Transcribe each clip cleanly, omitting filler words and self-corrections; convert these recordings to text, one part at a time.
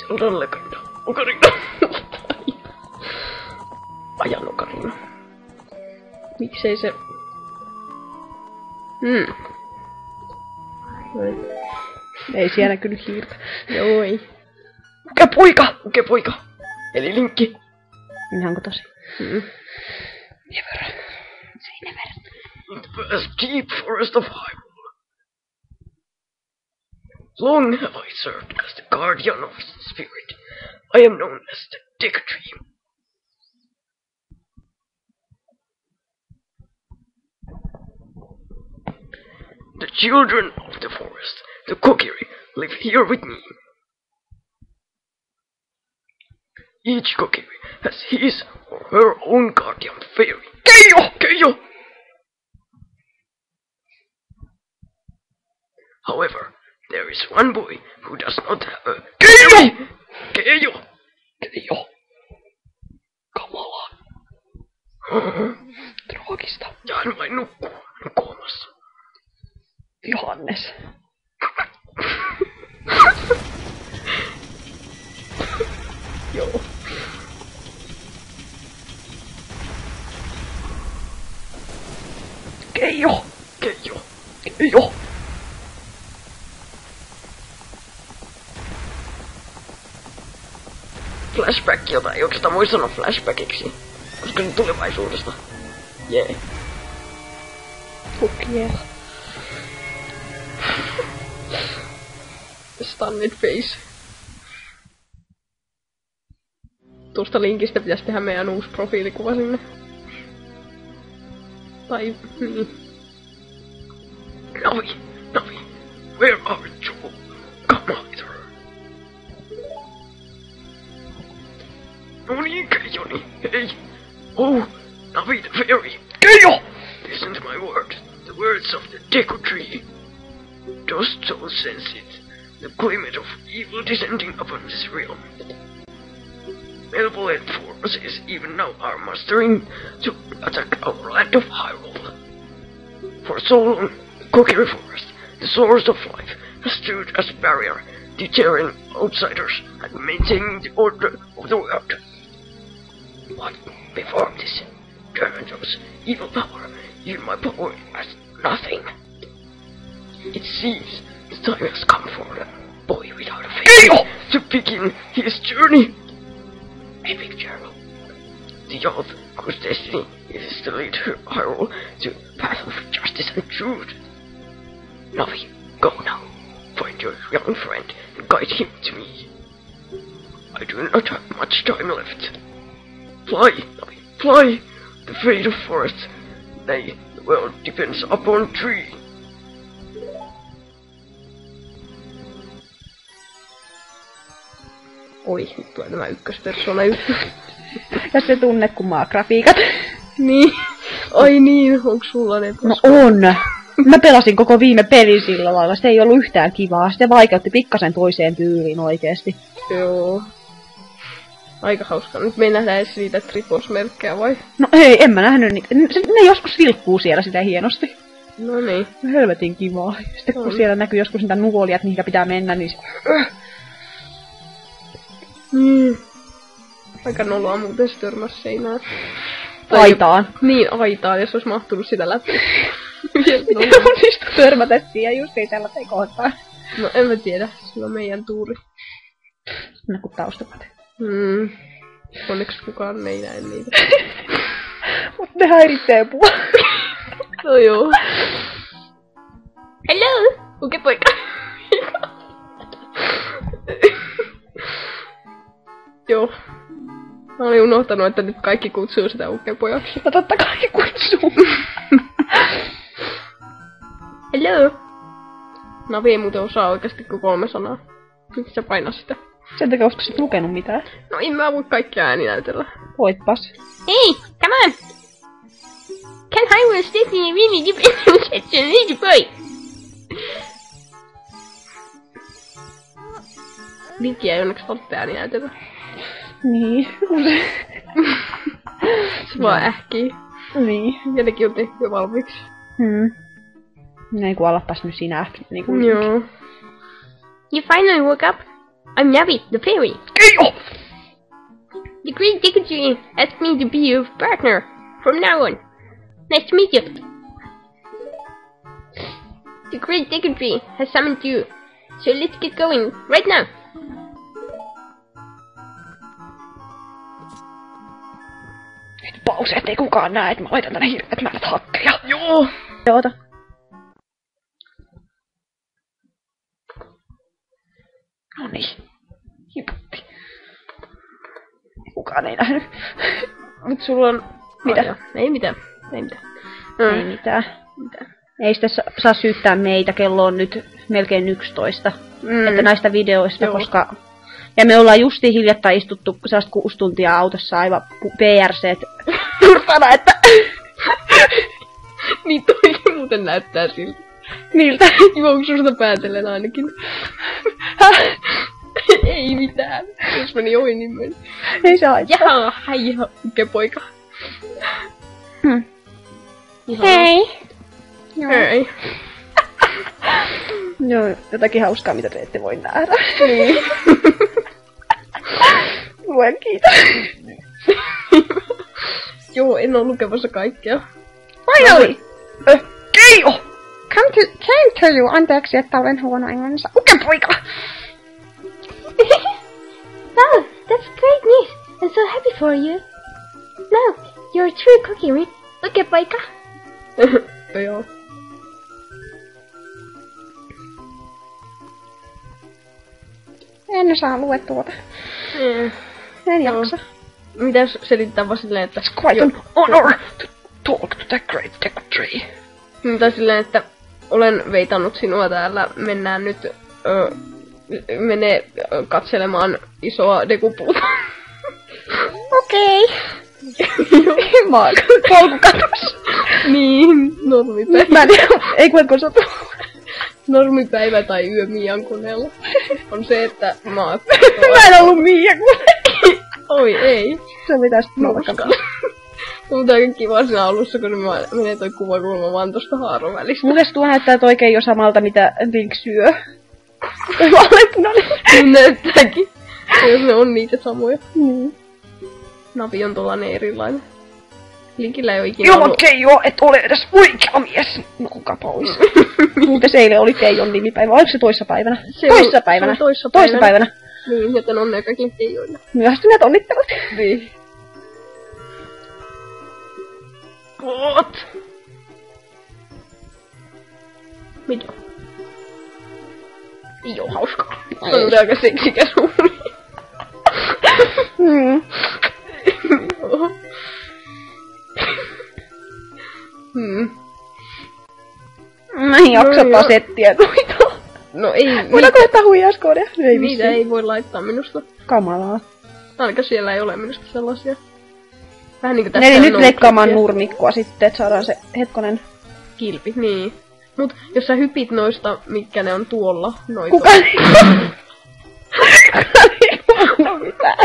Zeldan legenda. Ocarina. Ajan Ocarina. Miksei se... Ei siellä kyllä hiirtä. Joo ei. Mikä poika? Mikä poika? Eli Linkki. Ihan tosi. Never. Say never. In the vast deep forest of Hyrule. Long have I served as the guardian of the spirit. I am known as the Deku Tree. The children of the forest, the Kokiri, live here with me. Each Kokiri has his or her own guardian fairy. Keijo! Keijo! However, there is one boy who does not have a Keijo! Keijo! Keijo! Kamala. Traagista. Ja hän vain nukkuu nukkumassa. Johannes. Joo. Keijo! Keijo! Keijo! Flashback, jota ei oikeastaan voi sanoa flashbackiksi. Koska se tulevaisuudesta. Jee. Fuck yeah. Stunned face. Tuosta linkistä pitäisi tehdä meidän uusi profiilikuva sinne. Tai... Navi! Navi! Where are you? Come either. No niin, Keijoni, hei! Oh, Navi the fairy! Keijo! Listen to my words, the words of the Deku Tree. Dost thou sense it? The climate of evil descending upon this realm. Malevolent forces even now are mustering to attack our land of Hyrule. For so long, the Kokiri Forest, the source of life, has stood as a barrier, deterring outsiders and maintaining the order of the world. But before this, Durandal's evil power, even my power as nothing. It seems the time has come for the boy without a face to begin his journey. Epic journey. The youth whose destiny is to lead Hyrule to the path of justice and truth. Navi, go now. Find your young friend and guide him to me. I do not have much time left. Fly, Navi, fly! The fate of forest, nay, the world depends upon tree. Oi, nyt tulee tämä ykköspersona juttu. Ja se tunnekummaa grafiikat. Niin. Ai niin, onks sulla ne? No on. Mä pelasin koko viime pelin sillä lailla. Se ei ollut yhtään kivaa. Se vaikeutti pikkasen toiseen tyyliin oikeesti. Joo. Aika hauska. Nyt me ei nähdä edes niitä Triforce-merkkejä vai? No ei, en mä nähnyt niitä. Ne joskus vilkkuu siellä sitä hienosti. No niin. Helvetin kivaa. Sitten kun siellä näkyy joskus niitä nuvolia, että mihinkä pitää mennä, niin... Aika noloa muuten se törmäs seinään. Aitaan. Niin, aitaan, jos olisi mahtunut sitä läpi. Mitä on niistä törmätä siihen justiin sellaiseen kohtaan? No en mä tiedä, se on meidän tuuri. No kun taustapate. Onneksi kukaan ei näe niitä. Mut ne häiritsee mua. No joo. Hello! Kuke poika? Joo. Mä olin unohtanut, että nyt kaikki kutsuu sitä ukepojaksi. No totta kai kutsuu. Hello! Navi ei muuten osaa oikeesti kuin 3 sanaa. Nyt sä painaa sitä. Sen takia olisiko sit lukenut mitään? No en mä voi kaikkia ääni näytellä. Voitpas. Hey, come on! Can Hyrule Station really depend on such a little boy? Linkkiä ei onneksi tarvitse ääni näytellä. Niin. Se vaan ähkii. Niin. Ja nekin on tehty jo valmiiksi. Niin kun alapas nyt sinä. Niin kuin joo. You finally woke up? I'm Navi, the fairy. Keijo! The Great Dignity asked me to be your partner from now on. Nice to meet you. The Great Dignity has summoned you, so let's get going right now. Nyt pause, ettei kukaan näe, että mä laitan tänne hirveät määrät hakkeja. Joo! Oota. Noniin. Hiputti. Kukaan ei nähnyt. Nyt sulla on... Mitä? Ei mitään. Ei mitään. Ei mitään. Ei sitä saa syyttää meitä, kello on nyt melkein 11. Että näistä videoista, koska... Ja me ollaan justiin hiljattain istuttu 6 tuntia autossa aivan PRCt turpana, että... Niin toi muuten näyttää siltä. Miltä? Onko susta päätellen ainakin? Ei mitään. Jos meni ohi, niin meni. Ei se haittaa. Jaha, häijä, mikä poika. Hei! Hei. Joo, jotakin hauskaa, mitä te ette voi nähdä. Niin. Luen kiitos. Joo, en oo lukemassa kaikkea. Finally! Keijo! Came to you. Anteeksi, että olen huono englannissa. Uke poika! Wow, that's great news. I'm so happy for you. Now, you're a true cookie, right? Look at poika. Joo. En saa lue tuota. En jaksa. Mitäs selittää vaan silleen, että... It's quite an honor to talk to the Great Dignity. Tai silleen, että olen veitannut sinua täällä. Mennään nyt... Mene katselemaan isoa dekupuuta. Okei. Mä oon polkukatos. Niin, normipäivä. Mä en tiedä, ei kuinka sotu. Normipäivä tai yö Mian koneella on se, että mä Mä en ollu Miia Oi ei. Se pitäis nouska. Mutta aika kiva siinä alussa, kun menee toi kuvakulma vaan tosta haaron välistä. Mulle tuo näyttää oikein jo samalta, mitä Link syö. Toi vaaleanpunainen. Niin näyttääkin. Jos ne on niitä samoja. Niin. Navi on tollanen erilainen. Linkillä ei oo ikinä Ilman ollut... Keijoa et ole edes oikea mies. No kuka pois. Muuten se eilen oli Teijon nimipäivä. Oliko se toissapäivänä? Toissapäivänä. Toissapäivänä. Niin, joten onnea kaikille Teijoille. Myöhästyneet onnittelut. Niin. What? Mitä? Ei oo hauskaa. Se on aika seksikäs huuli. Mä en jaksa pasettia noita. No ei... Voidaan koettaa huijauskoodia? Ei niitä ei voi laittaa minusta. Kamalaa. Ainakaan siellä ei ole minusta sellaisia. Vähän niinku tässä Eli nyt on leikkaamaan nurmikkoa sitten, että saadaan se hetkonen... kilpi, niin. Mut jos sä hypit noista, mitkä ne on tuolla, noita... Kuka ei huomannut mitään.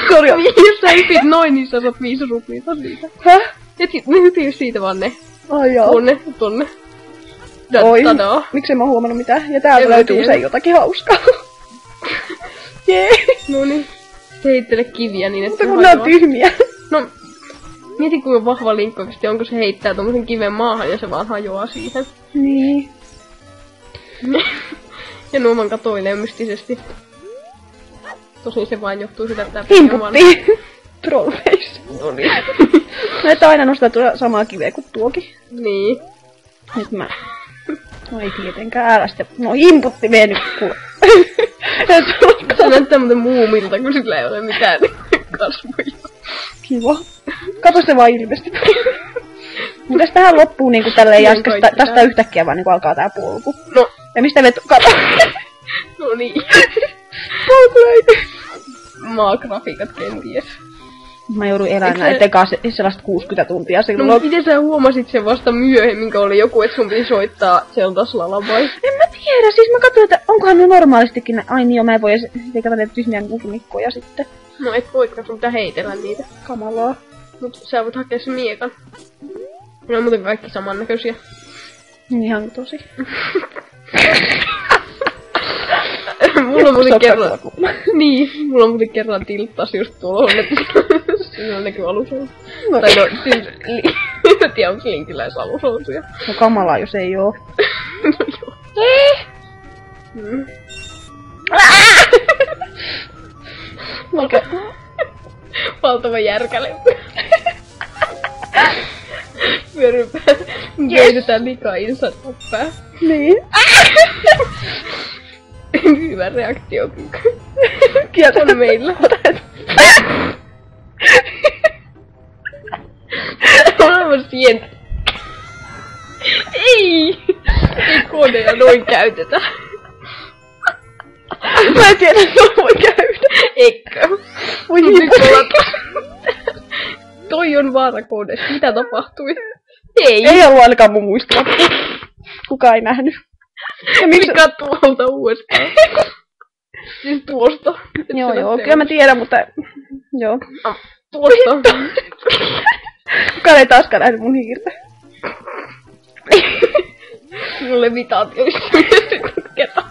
Sori. Jos sä hypit noin, niin sä saat 5 rupiita siitä. Häh? Et ne hypii siitä vaan ne. Ai joo. Tonne. Oi, Tadaa. miksei mä huomannut mitään? Ja täältä En mä löytyy tiedä. usein jotakin hauskaa. Jee. Noniin. Se heittele kiviä niin, että Mutta se kun ne on hajoaa. tyhmiä. No, mieti kuinka vahva Link oikeesti on, kun se heittää tommosen kiven maahan ja se vaan hajoaa siihen. Niin. Ja Nuoman katoilee mystisesti. Tosin se vain johtuu sitä, että tää peli on vaan... Himputti. Trollface. Noniin. Näitä aina nostaa tuoda samaa kiveä kuin tuokin. Niin. Nyt mä... No ei tietenkään, älä sitten... No himputti mene nyt kuule. Se näyttää muuten muumilta, kun sillä ei ole mitään kasvoja. Kiva. Kato se vaan ilmestyy. Mitäs tähän loppuu niinku tälleen Ihan jäskäs, kaikki tästä tää. yhtäkkiä vaan niinku alkaa tää polku. No, Ja mistä me kato? no niin. Polku löytyy. Maagrafiikat kenties. Mä joudun elämään Eikö se- etenkaan sellaista 60 tuntia No silloin. mut miten sä huomasit sen vasta myöhemmin, kun oli joku, että sun piti soittaa Zeldas Lullaby? En mä tiedä, siis mä katsoin, että onkohan ne normaalistikin, ai niin jo, mä en voi eikä mä teet tyhmiä nurmikkoja sitten. No et voitkaan, sun pitää heitellä niitä. Kamalaa. Mut sä voit hakea sen miekan. Ne on muuten kaikki samannäköisiä. mulla muuten kerran... Niin, mulla muuten kerran tilttasi just tuolla onnettomuudessa. Siinä on näkyy alushousuja. No. Tai no, siis... En tiedä, onko linkiläisalushousuja. No kamalaa, jos ei oo. No joo. Okei. Valtava järkäle. Vyörypää. Keitetään likaa insat-tappää. Niin. Hyvä reaktiokyky. Kieltä on meillä. Olemme siihen. Ei koneja noin käytetä. Mä en tiedä, että voi käydä. Eikö? Voi niin. Toi on vaarakone. Mitä tapahtui? Ei ollut ainakaan mun muistaa. Kukaan ei nähnyt. Ja miksi tuolta uudestaan? Siis tuosta. Joo, kyllä mä tiedän, mutta... Joo. Tuosta. Kukaan ei taaskaan nähnyt mun hiirtä. Mulle levitaatioissa kerran.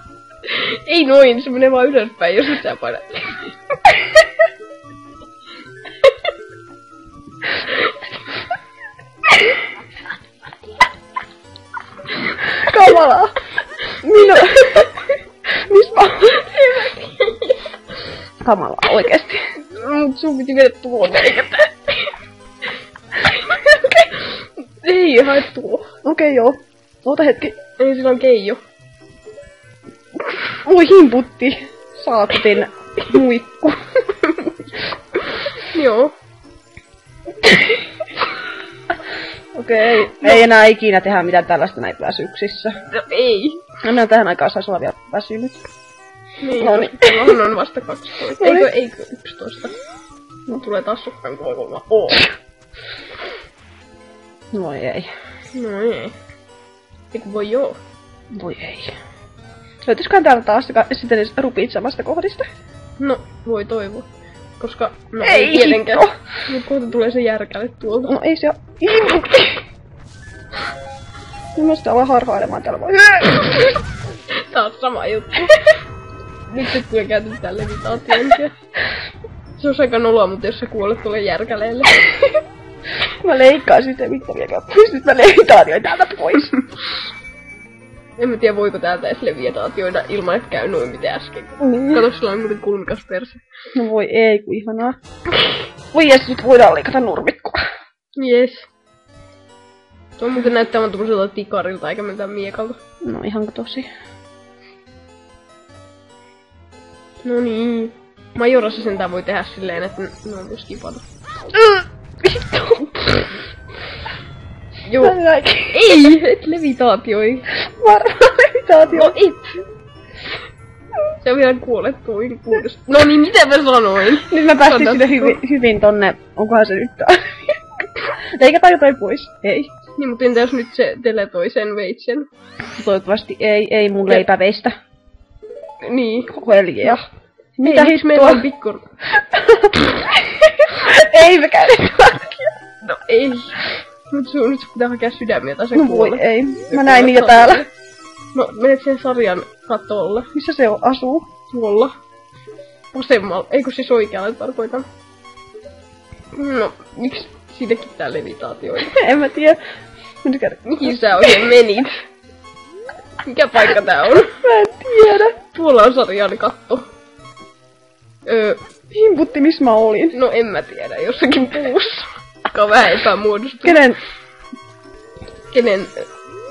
Ei noin, se menee vaan ylöspäin, jos sä painat. Kamalaa. Mis mä kamalaa, oikeesti. Mut sun piti mennä tuonne, eikä tää. Ei, hae tuo. Okei, joo. Oota hetki. Ei, sillä on Keijo. Oi himputti. Saakutin muikku. Joo. Okei. Ei enää ikinä tehdä mitään tällaista näitä väsyksissä. No ei. No tähän aikaan sais olla vielä väsynyt. Niin, no niin. Mullahan on vasta 12. Eikö 11? No tulee taas sukkaan koivomaan. No ei. No ei. Eiku voi joo. Voi ei. Löytyisikään täällä taas sitten edes rupit samasta kohdista? No, voi toivoa. Koska, no ei tietenkään. Nyt kohta tulee se järkäle tuolta. No ei se oo. Mä sitä ollaan harhailemaan täällä voi. Taas sama juttu. Nyt se kyllä käytetään tää levitaatiointia. Se on aika noloa, mutta jos sä kuolet tuolle järkäleelle. Mä leikkaan sitä Victoriakaan pois, nyt mä levitaatioin täältä pois. En mä tiedä, voiko täältä edes levitaatioida ilman, että käy noin mitä äsken. Kato, sillä on muuten kulmikas perse. No voi ei, kun ihanaa. Voi jes, nyt voidaan leikata nurmikkoa. Jes. Se on muuten näyttää vaan tommoselta tikarilta, eikä mitään miekalta. No ihan tosi. No niin. Majorassa sentään voi tehdä silleen, että ne on myös kipata. Joo. Ei, et levitaatioi. Varmaan levitaatio. No et. Se on vielä kuolettuin kuudes. No niin, miten mä sanoin? Nyt mä päästin sinne hyvin tonne. Onkohan se nyt tää? Leikataan jotain pois. Ei. Niin, mutta entä jos nyt se teletoi sen veitsen? Toivottavasti ei mun leipäveistä. Niin. Heljeä. Mitä hittoa? Meillä on pikkur. Ei me käydä. No ei. Nyt sun pitää hakea sydämiä tai se no voi ei. Mä näin niitä täällä. No menet sen sarjan katolle. Missä se asuu? Tuolla. Vasemmalla. Eikö siis oikealle tarkoitan? No, miksi sinnekin tää levitaatio? En mä tiedä. Mihin sä oikein menit? Mikä paikka tää on? Mä en tiedä. Tuolla on sarjan katto. Himputti, missä mä olin? No en mä tiedä, jossakin puussa. Joka on vähän epämuodostunut. Kenen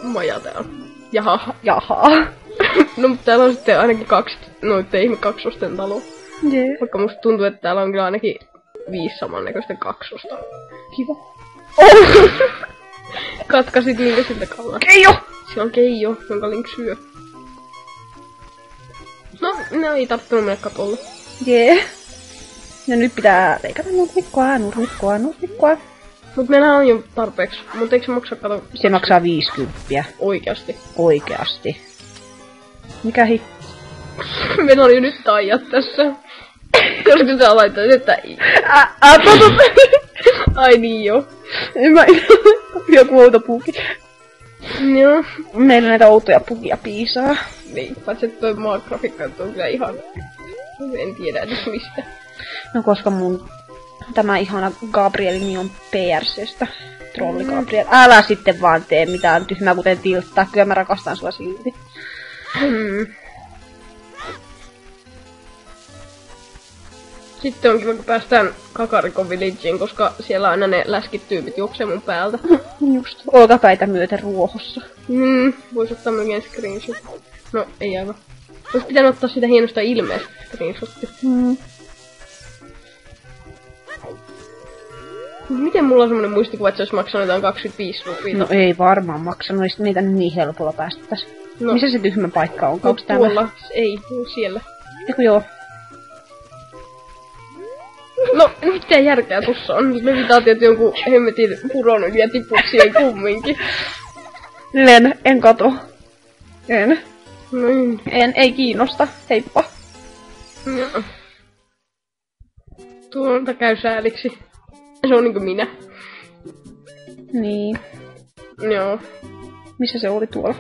maja tää on? Jaha. No mutta täällä on sitten ainakin ihme kaksosten talo. Jee. Vaikka musta tuntuu, että täällä on kyllä ainakin 5 samannäköistä kaksosta. Kiva. Katkasit Linka siltä kallaan. Keijo! Se on Keijo, jonka Link syö. No, ne ei tarttunut mennä katolle. Jee. Ja nyt pitää leikata nurmikkoa. Mut meillähän on jo tarpeeksi. Mut eikö se maksaa kato? Se maksaa 50. Oikeasti. Oikeasti. Mikä Meillä on jo nyt taijat tässä. Koska sä laittaa, että... Ai niin joo. En mä joku outo puki. Joo. Meillä näitä outoja pukia piisaa. Niin, paitsi että toi maagrafiikka on kyllä ihan... En tiedä edes mistä. No koska mun tämä ihana Gabrielini on PRCstä. Trolli Gabriel. Älä sitten vaan tee mitään tyhmää kuten tilttaa. Kyllä mä rakastan sua silti. Sitten onkin kun päästään Kakarikon Villageen, koska siellä aina ne läskit tyypit juoksee mun päältä. Just. Olkapäitä myöten ruohossa. Vois ottaa melkein screenshot. No, ei aivan. Ois pitänyt ottaa sitä hienosta ilmeestä screenshotti. Miten mulla on semmonen muistikuva, että se olisi maksanut jotain 25 rupiita? No ei varmaan maksanut, ei niitä niin helpolla päästettäis. No. Missä se tyhmä paikka on? No tuolla. Ei, siellä. Eiku joo. No, mitä järkeä tossa on? Levitaatiot jonkun hemmetin puron yli ja tiput siihen kumminkin. En kato. En. Noin. Ei kiinnosta. Heippa. No. Tuolta käy sääliksi. Se on niinku minä. Niin. Joo. Missä se oli tuolla?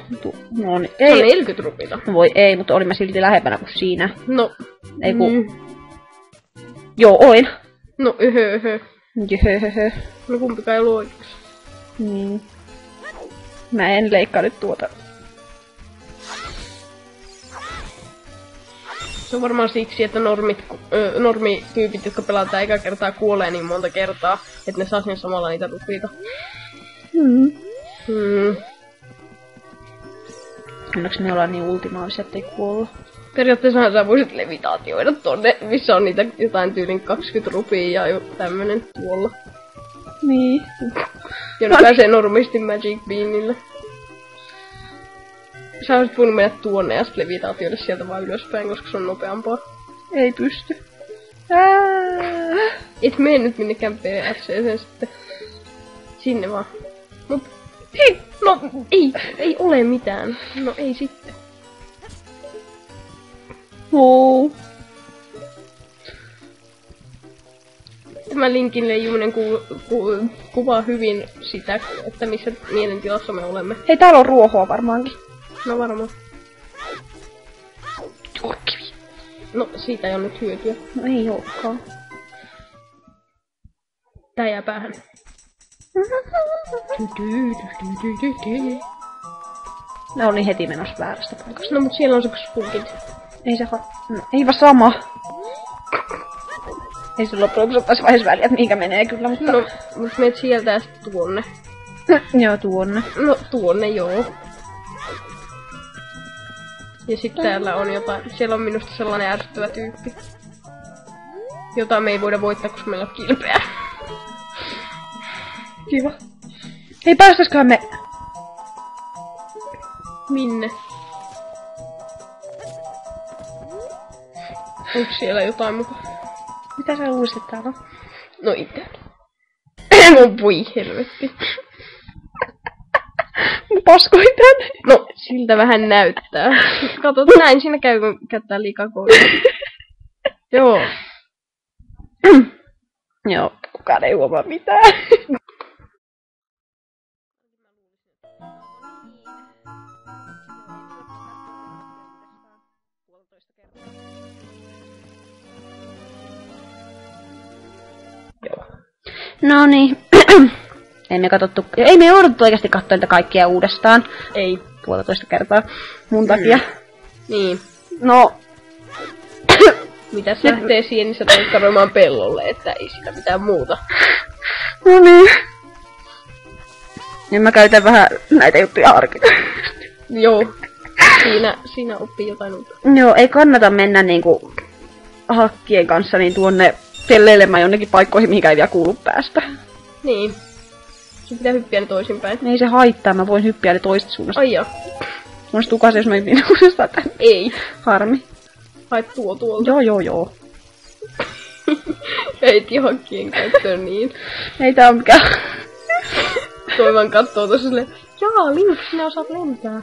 No niin. Ei. 40 rupiita. No voi ei, mutta olin mä silti lähempänä kuin siinä. No. Ei ku... Joo, oin. No, Jöhöhö. No kumpikaan ei ollut oikeassa. Niin. Mä en leikkaa nyt tuota. Se on varmaan siksi, että normityypit, jotka pelataan eka kertaa, kuolee niin monta kertaa, että ne saa sen samalla niitä rupiita. Onneksi me ollaan niin ultimaavisia, ettei kuolla. Periaatteessa sä voisit levitaatioida tonne, missä on niitä jotain tyylin 20 rupia ja tämmönen tuolla. Niin. Jonne pääsee normisti Magic Beanille. Sä olisit voinut mennä tuonne ja sit levitaatioida sieltä vaan ylöspäin, koska se on nopeampaa. Ei pysty. Et mene nyt minnekään PRC:seen sitten. Sinne vaan. Mut hei! No ei ole mitään. No ei sitten. Tämä linkin leijuminen kuvaa hyvin sitä, että missä mielentilassa me olemme. Hei, täällä on ruohoa varmaankin. No varmaan. Juokkivi. No siitä ei ole nyt hyötyä. No ei olekaan. Tää jää päähän. Ne oli heti menossa väärästä paikasta. No mut siellä on se spunkit. Ei se ei vaan sama. Ei se loppujen lopuksi ottaisi vaiheessa väliä, että mihinkä menee kyllä, mutta... No, mut meet sieltä ja sitten tuonne. Joo, tuonne. No, tuonne joo. Ja sitten täällä on jotain... Siellä on minusta sellainen ärsyttävä tyyppi. Jota me ei voida voittaa, koska meillä on kilpeä. Kiva. Hei, päästäisköhän me... Minne? Onko siellä jotain mukaan? Mitä sä luulisit täällä on? No itse. Voi helvetti. Mä paskoin tän. No, siltä vähän näyttää. Katot näin, siinä käy kun käyttää liikaa koodia. Joo. Joo, kukaan ei huomaa mitään. No niin. Ei me jouduttu oikeasti katsoa niitä kaikkia uudestaan. Ei. 1,5 kertaa. Mun takia. Niin. No. Mitäs lähtee siihen, niin sä tulet karoimaan pellolle, että ei sitä mitään muuta. No niin. Niin mä käytän vähän näitä juttuja harkita. Joo. Siinä oppii jotain uutta. Joo, ei kannata mennä niinku hakkien kanssa niin tuonne pelleilemään jonnekin paikkoihin, mihinkä ei vielä kuulu päästä. Niin. Sun pitää hyppiä ne toisinpäin. Ei se haittaa, mä voin hyppiä ne toista suunnasta. Ai joo. Mun tukasi, jos mä hyppin uudestaan tänne. Ei. Harmi. Hait tuolta. Joo. Ei hakkien käyttöön niin. Ei tää oo mikään. Toi vaan kattoo tossa silleen, jaa, Link, sinä osaat lentää.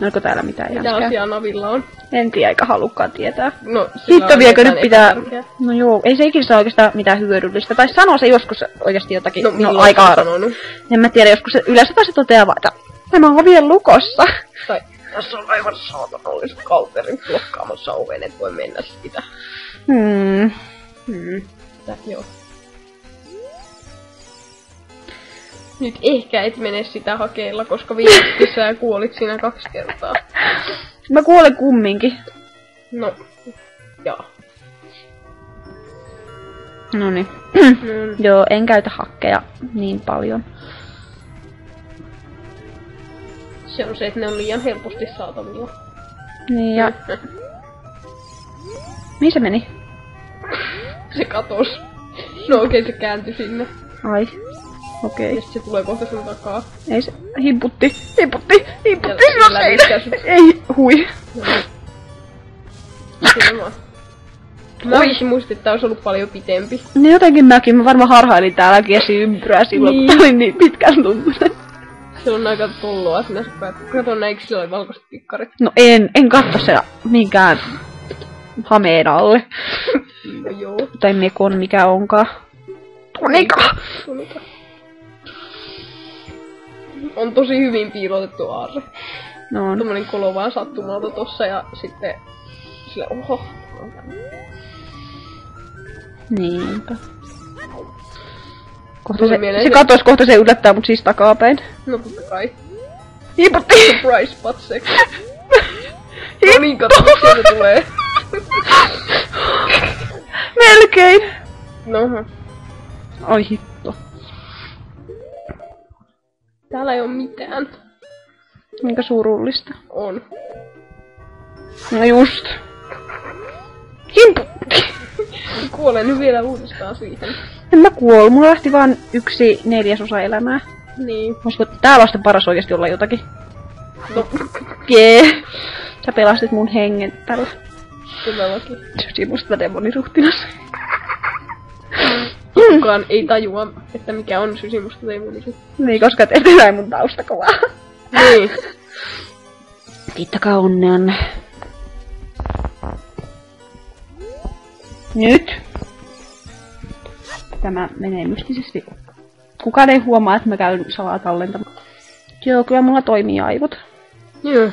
Onko täällä mitään mitä jäskää? asiaa Navilla on? En tiedä, eikä halukkaan tietää. No, Hitto viekö nyt pitää... No joo, ei se ikinä saa oikeastaan mitään hyödyllistä. Tai sanoo se joskus oikeasti jotakin. No aika harvoin. sanonut? En mä tiedä, joskus se yleensä se toteaa vaan, että Tämä on vielä lukossa. Tai tässä on aivan saatanalliset kalterit blokkaamassa oven, et voi mennä sitä. Joo. Nyt ehkä et mene sitä hakeilla, koska viimeksi sä kuolit siinä 2 kertaa. Mä kuolen kumminkin. No, joo. Noniin. Joo, en käytä hakkeja niin paljon. Se on se, että ne on liian helposti saatavilla. Niin ja... Mihin se meni? Se katos. No okei, se kääntyi sinne. Ai. Okei. Ja se tulee kohta sun takaa. Ei se... Himputti. Ja No ei. läviskä sut. Ei. Hui. Siinä vaan. Mä olisin muistin, että tää olisi ollut paljon pitempi. No jotenkin mä varmaan harhailin täällä kiesi ympyrää silloin, Niin. kun tää oli niin pitkän tuntunen. Se on aika tolloa sinä se päät. Kato näikö sillä oli valkoiset tikkarit. No en katso se minkään hameen alle. No joo. Tai mekon mikä onkaan. Tunika! On tosi hyvin piilotettu aarre. No on. Tommonen kolo vaan sattumalta tossa ja sitten sille oho. Niinpä. Kohta Tuli se mieleen se se- katos, kohta se yllättää mut siis takapäin. No totta kai. Hiiputti! Surprise patsex. No niin, kato, sieltä tulee. Melkein! Noha. Ai hitto. Täällä ei oo mitään. Minkä surullista. On. No just. Himputti! Kuolen nyt vielä uudestaan siihen. En mä kuollut, mulla lähti vaan 1/4 elämää. Niin. Olisiko täällä on sitten paras oikeesti olla jotakin? No, Jee. Sä pelastit mun hengen tällä. todellakin. Simusta demoniruhtinas. Kukaan ei tajua, että mikä on sysimusta teemunikin. Niin, koska et näin mun taustakovaa. Niin. Kiittäkää onneanne. Nyt. Tämä menee mystisesti. Kukaan ei huomaa, että mä käyn salaa tallentamaan. Joo, kyllä mulla toimii aivot. Joo.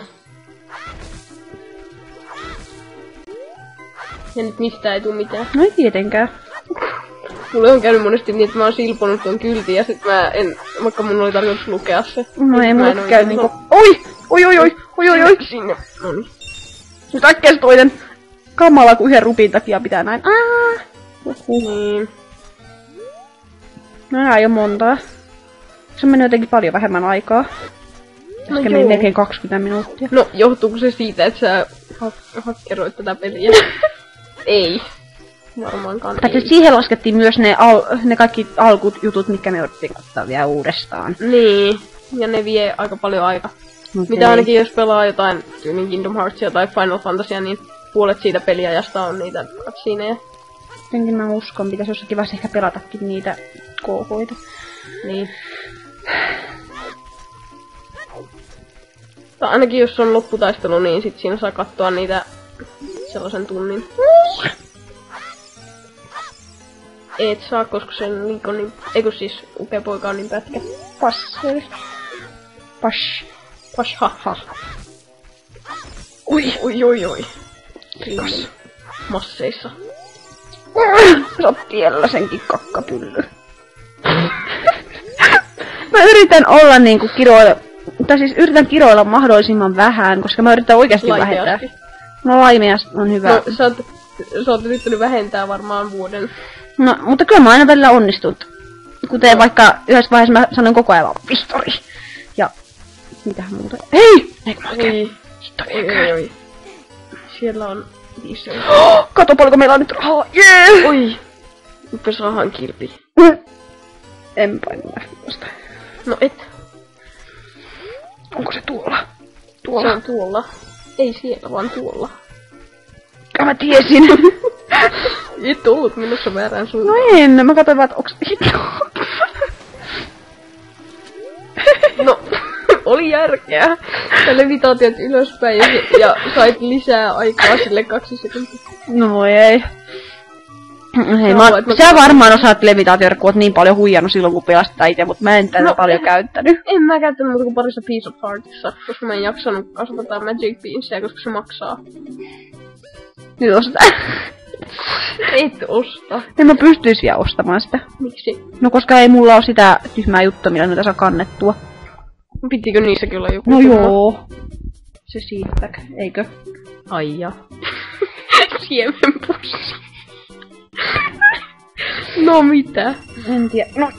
Ja nyt mistä ei tuu mitään. No ei tietenkään. Mulle on käynyt monesti niin, että mä oon silponut ton kyltin ja sit mä en, vaikka mun oli tarkoitus lukea se. No ei Mä mulle en oo käy ihan- niinku... Oi! Sinne. Nyt äkkiä se toinen kamala, kun yhden rupin takia pitää näin. Niin. No nää ei oo montaa. Se on mennyt jotenkin paljon vähemmän aikaa. No Äsken meni joo. melkein 20 minuuttia. No, johtuuko se siitä, että sä hakkeroit tätä peliä? Ei. Varmaankaan Paitsi ei. että siihen laskettiin myös ne kaikki alkut jutut, mitkä me yritettiin katsoa vielä uudestaan. Niin. Ja ne vie aika paljon aikaa. Mitä ainakin jos pelaa jotain tyyliin Kingdom Heartsia tai Final Fantasia, niin puolet siitä peliajasta on niitä cutsceneja. Jotenkin mä uskon, pitäisi jossakin vaiheessa ehkä pelatakin niitä KH:ita. Niin. Tai ainakin jos on lopputaistelu, niin sit siinä saa katsoa niitä sellaisen tunnin. Et saa, koska sen link on niin... Eiku siis ukepoika on niin pätkä. Passeli. Pash. Pashaha. Ui. Rikas. Masseissa. Sä oot tiellä senkin kakkapylly. Mä yritän olla niinku kiroilla... Tai siis yritän kiroilla mahdollisimman vähän, koska mä yritän oikeasti vähentää. Laimeasti. No laimeas on hyvä. No, sä oot yrittänyt vähentää varmaan vuoden. No, mutta kyllä mä aina välillä onnistut. Kuten vaikka yhdessä vaiheessa mä sanon koko ajan vaan Vistori. Ja mitähän muuta. Hei! Eikö mä oikein? Oi. Siellä on 5 Kato paljonko meillä on nyt rahaa. Jee! Oi! Rupes rahan kilpi. En painaa vasta. No et. Onko se tuolla? Se Tuolla. on tuolla. Ei siellä, vaan tuolla. Ja mä tiesin. Et ollut menossa väärään No suuntaan. en, mä katsoin vaan, että onks... No, oli järkeä. Sä levitaatiot ylöspäin ja sait lisää aikaa sille 2 sekuntia. No voi ei. Hei, sä varmaan osaat levitaatioida, kun oot niin paljon huijannut silloin, kun pelastaa itse, mutta mä en tätä paljon käyttänyt. En mä käyttänyt muuta kuin parissa Piece of Heartissa, koska mä en jaksanut kasvattaa Magic Beansia, koska se maksaa. Nyt osta. Et osta. En mä pystyis vielä ostamaan sitä. Miksi? No koska ei mulla oo sitä tyhmää juttua, millä noita saa kannettua. Pitikö niissäkin olla joku? No joo. Se siitäk, eikö? Aija. Siemenpussi. No mitä? En tiedä. No.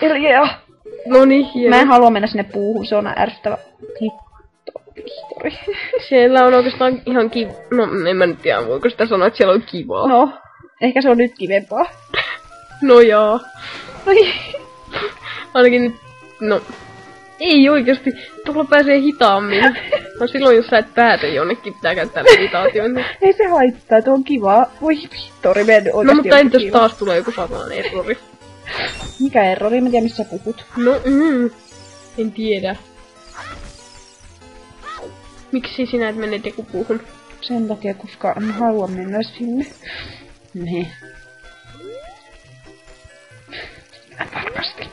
Eljeä. No niin, hieno. Mä en halua mennä sinne puuhun, se on ärsyttävä. Hittori. Siellä on oikeastaan ihan kiva. No en mä nyt tiedä, voiko sitä sanoa, että siellä on kivaa. No, ehkä se on nyt kivempaa. No jaa. Ainakin nyt, no. Ei oikeesti, tuolla pääsee hitaammin. No silloin jos sä et päätä jonnekin, pitää käyttää levitaatioon. Ei se haittaa, tuo on kivaa. Voi hittori, mä en oikeesti. No mutta entäs taas tulee joku saatanan errori? Mikä errori? Mä tiedän missä sä puhut. No en tiedä. Miksi sinä et mene Dekupuuhun? Sen takia, koska en halua mennä sinne. Ne. Varmasti.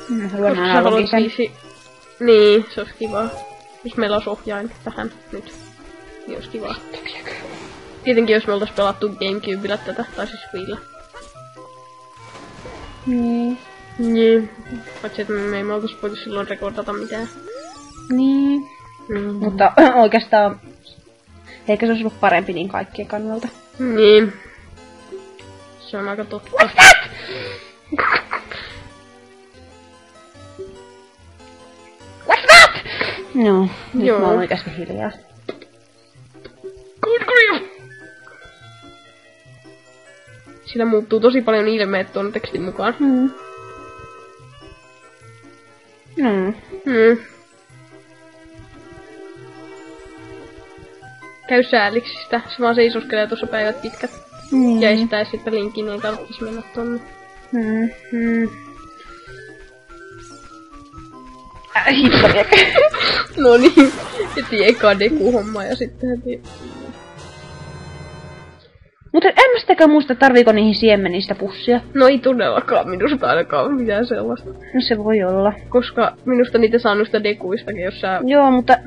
Mä haluan analogisen. Niin, se olisi kivaa. Jos meillä olisi ohjain tähän nyt, niin olisi kivaa. Tietenkin jos me oltais pelattu Gamecubella tätä, tai siis Wiillä. Niin. Paitsi että me ei oltais voitu silloin rekordata mitään. Niin. Mutta oikeastaan eikö se olisi ollut parempi niin kaikkien kannalta? Niin. Se on aika totta. What's that? What's that? No, nyt mä oon oikeasti hiljaa. Good grief! Siinä muuttuu tosi paljon ilmeet tuon tekstin mukaan. Käy sääliksi sitä. Se vaan seisoskelee tuossa päivät pitkät. Ja estää sitten linkin, niin ei tarvitsisi mennä tonne. Hittariäkö? No niin. Heti eka Deku-homma ja sitten heti... Mutta en mä sitäkään muista, tarviiko niihin siemeniin sitä pussia. No ei todellakaan minusta ainakaan mitään sellaista. No se voi olla. Koska minusta niitä saa noista Dekuistakin, jos sä... Joo, mutta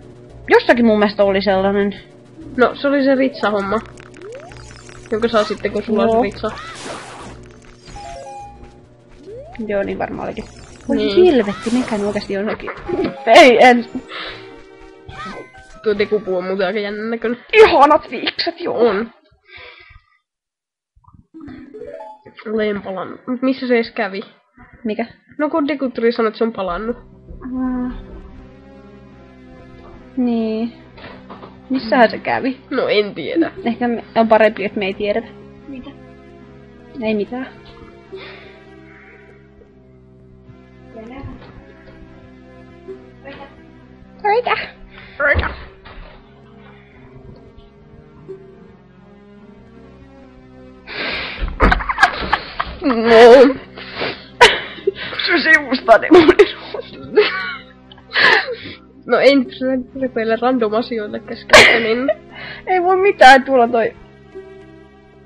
jossakin mun mielestä oli sellainen. No, se oli se Ritsa-homma. Jonka saa sitten, kun sulla on se Ritsa. Joo, niin varmaan olikin. Voi niin. Helvetti, menkään oikeesti jonnekin. Ei, en. Tuo Dekupuu on muuten aika jännän näköinen. Ihanat viikset, joo. On. Olen palannut. Mut missä se edes kävi? Mikä? No kun Dekuturi sanoi, että se on palannut. Niin. Missähän se kävi? No en tiedä. Ehkä on parempi, että me ei tiedetä. Mitä? Ei mitään. Röitä. No. Se sivustaa ne mun erosta. No ei nyt sillä repeillä random asioille kesken, niin... Ei voi mitään, tuolla toi...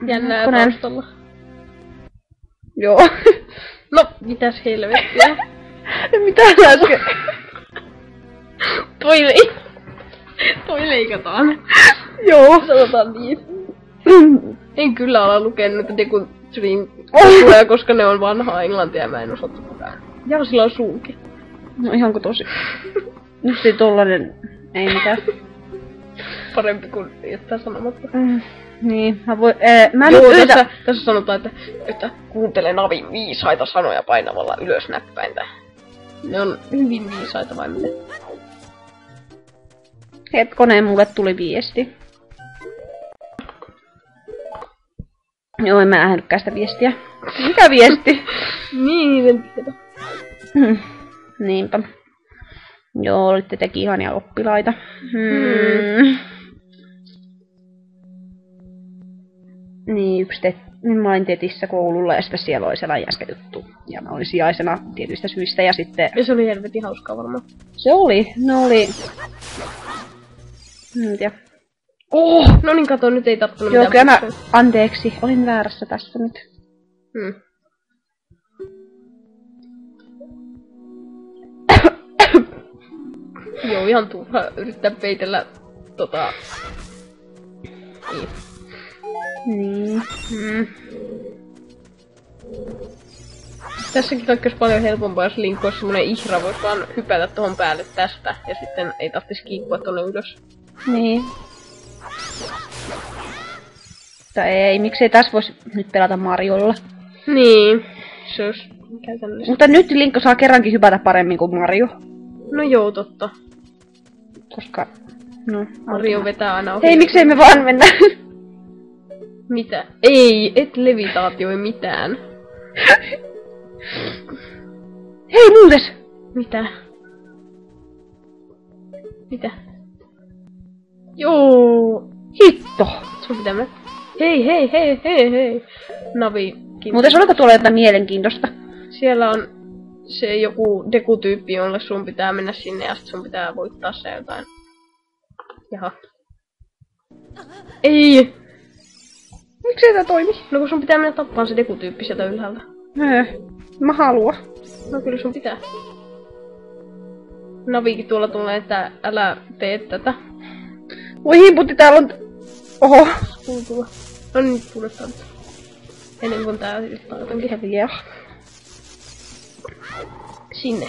Jännää taustalla. Joo. No, mitäs helvettiä? Mitään äsken? Toi leikataan. Joo. Sanotaan niin. En kyllä ala lukenut näitä Dekuturin lukuja, koska ne on vanhaa englantia ja mä en osaa mitään. Ja sillä on suukin. No ihanko tosi. Nyt ei tollanen... Ei mitään. Parempi kuin jättää sanomatta. Niin, mä joo, tässä sanotaan, että kuuntele Navin viisaita sanoja painamalla ylös näppäintä. Ne on hyvin viisaita vai mitä? Hetkoneen, mulle tuli viesti. Joo, en mä nähnytkään sitä viestiä. Mikä viesti? Niin, en tiedä. Niinpä. Joo, olitte teki ihania oppilaita. Niin, mä olin tetissä koululla ja sitten siellä oli sellainen jäskä juttu. Ja mä olin sijaisena tietyistä syistä ja sitten... Ja se oli helvetin hauskaa varmaan. Se oli. Ne oli... En tiedä. No niin, kato, nyt ei tarttunut Joo, kyllä mitään. mä, anteeksi, olin väärässä tässä nyt. Joo, ihan turha yrittää peitellä Niin. Tässäkin kaikki olisi paljon helpompaa, jos Link olisi semmonen ihra, voisi vaan hypätä tohon päälle tästä, ja sitten ei tarvitsisi kiippua tonne ylös. Niin. Tai ei, miksei tässä voisi nyt pelata Mariolla. Niin, se olisi käytännössä. Mutta nyt Link saa kerrankin hypätä paremmin kuin Mario. No joo, totta. Koska, no... Mario vetää aina ohi. Hei, miksei me vaan mennä? Mitä? Ei, et levitaatioi mitään. Hei, muutes! Mitä? Mitä? Joo! Hitto! Sun pitää mennä. Hei! Navi. Muutes, oliko tuolla jotain mielenkiintoista? Siellä on se joku Deku-tyyppi, jolle sun pitää mennä sinne ja sit sun pitää voittaa se jotain. Jaha. Ei! Miksei tää toimi? No kun sun pitää mennä tappaan se Deku-tyyppi sieltä ylhäältä. Mä haluan. No kyllä sun pitää. Navikin tuolla tulee, että älä tee tätä. Voi himputti, täällä on... Oho. Kuultua. No niin, pudotaan. Ennen kuin tää yrittää jotenkin Häviää. sinne.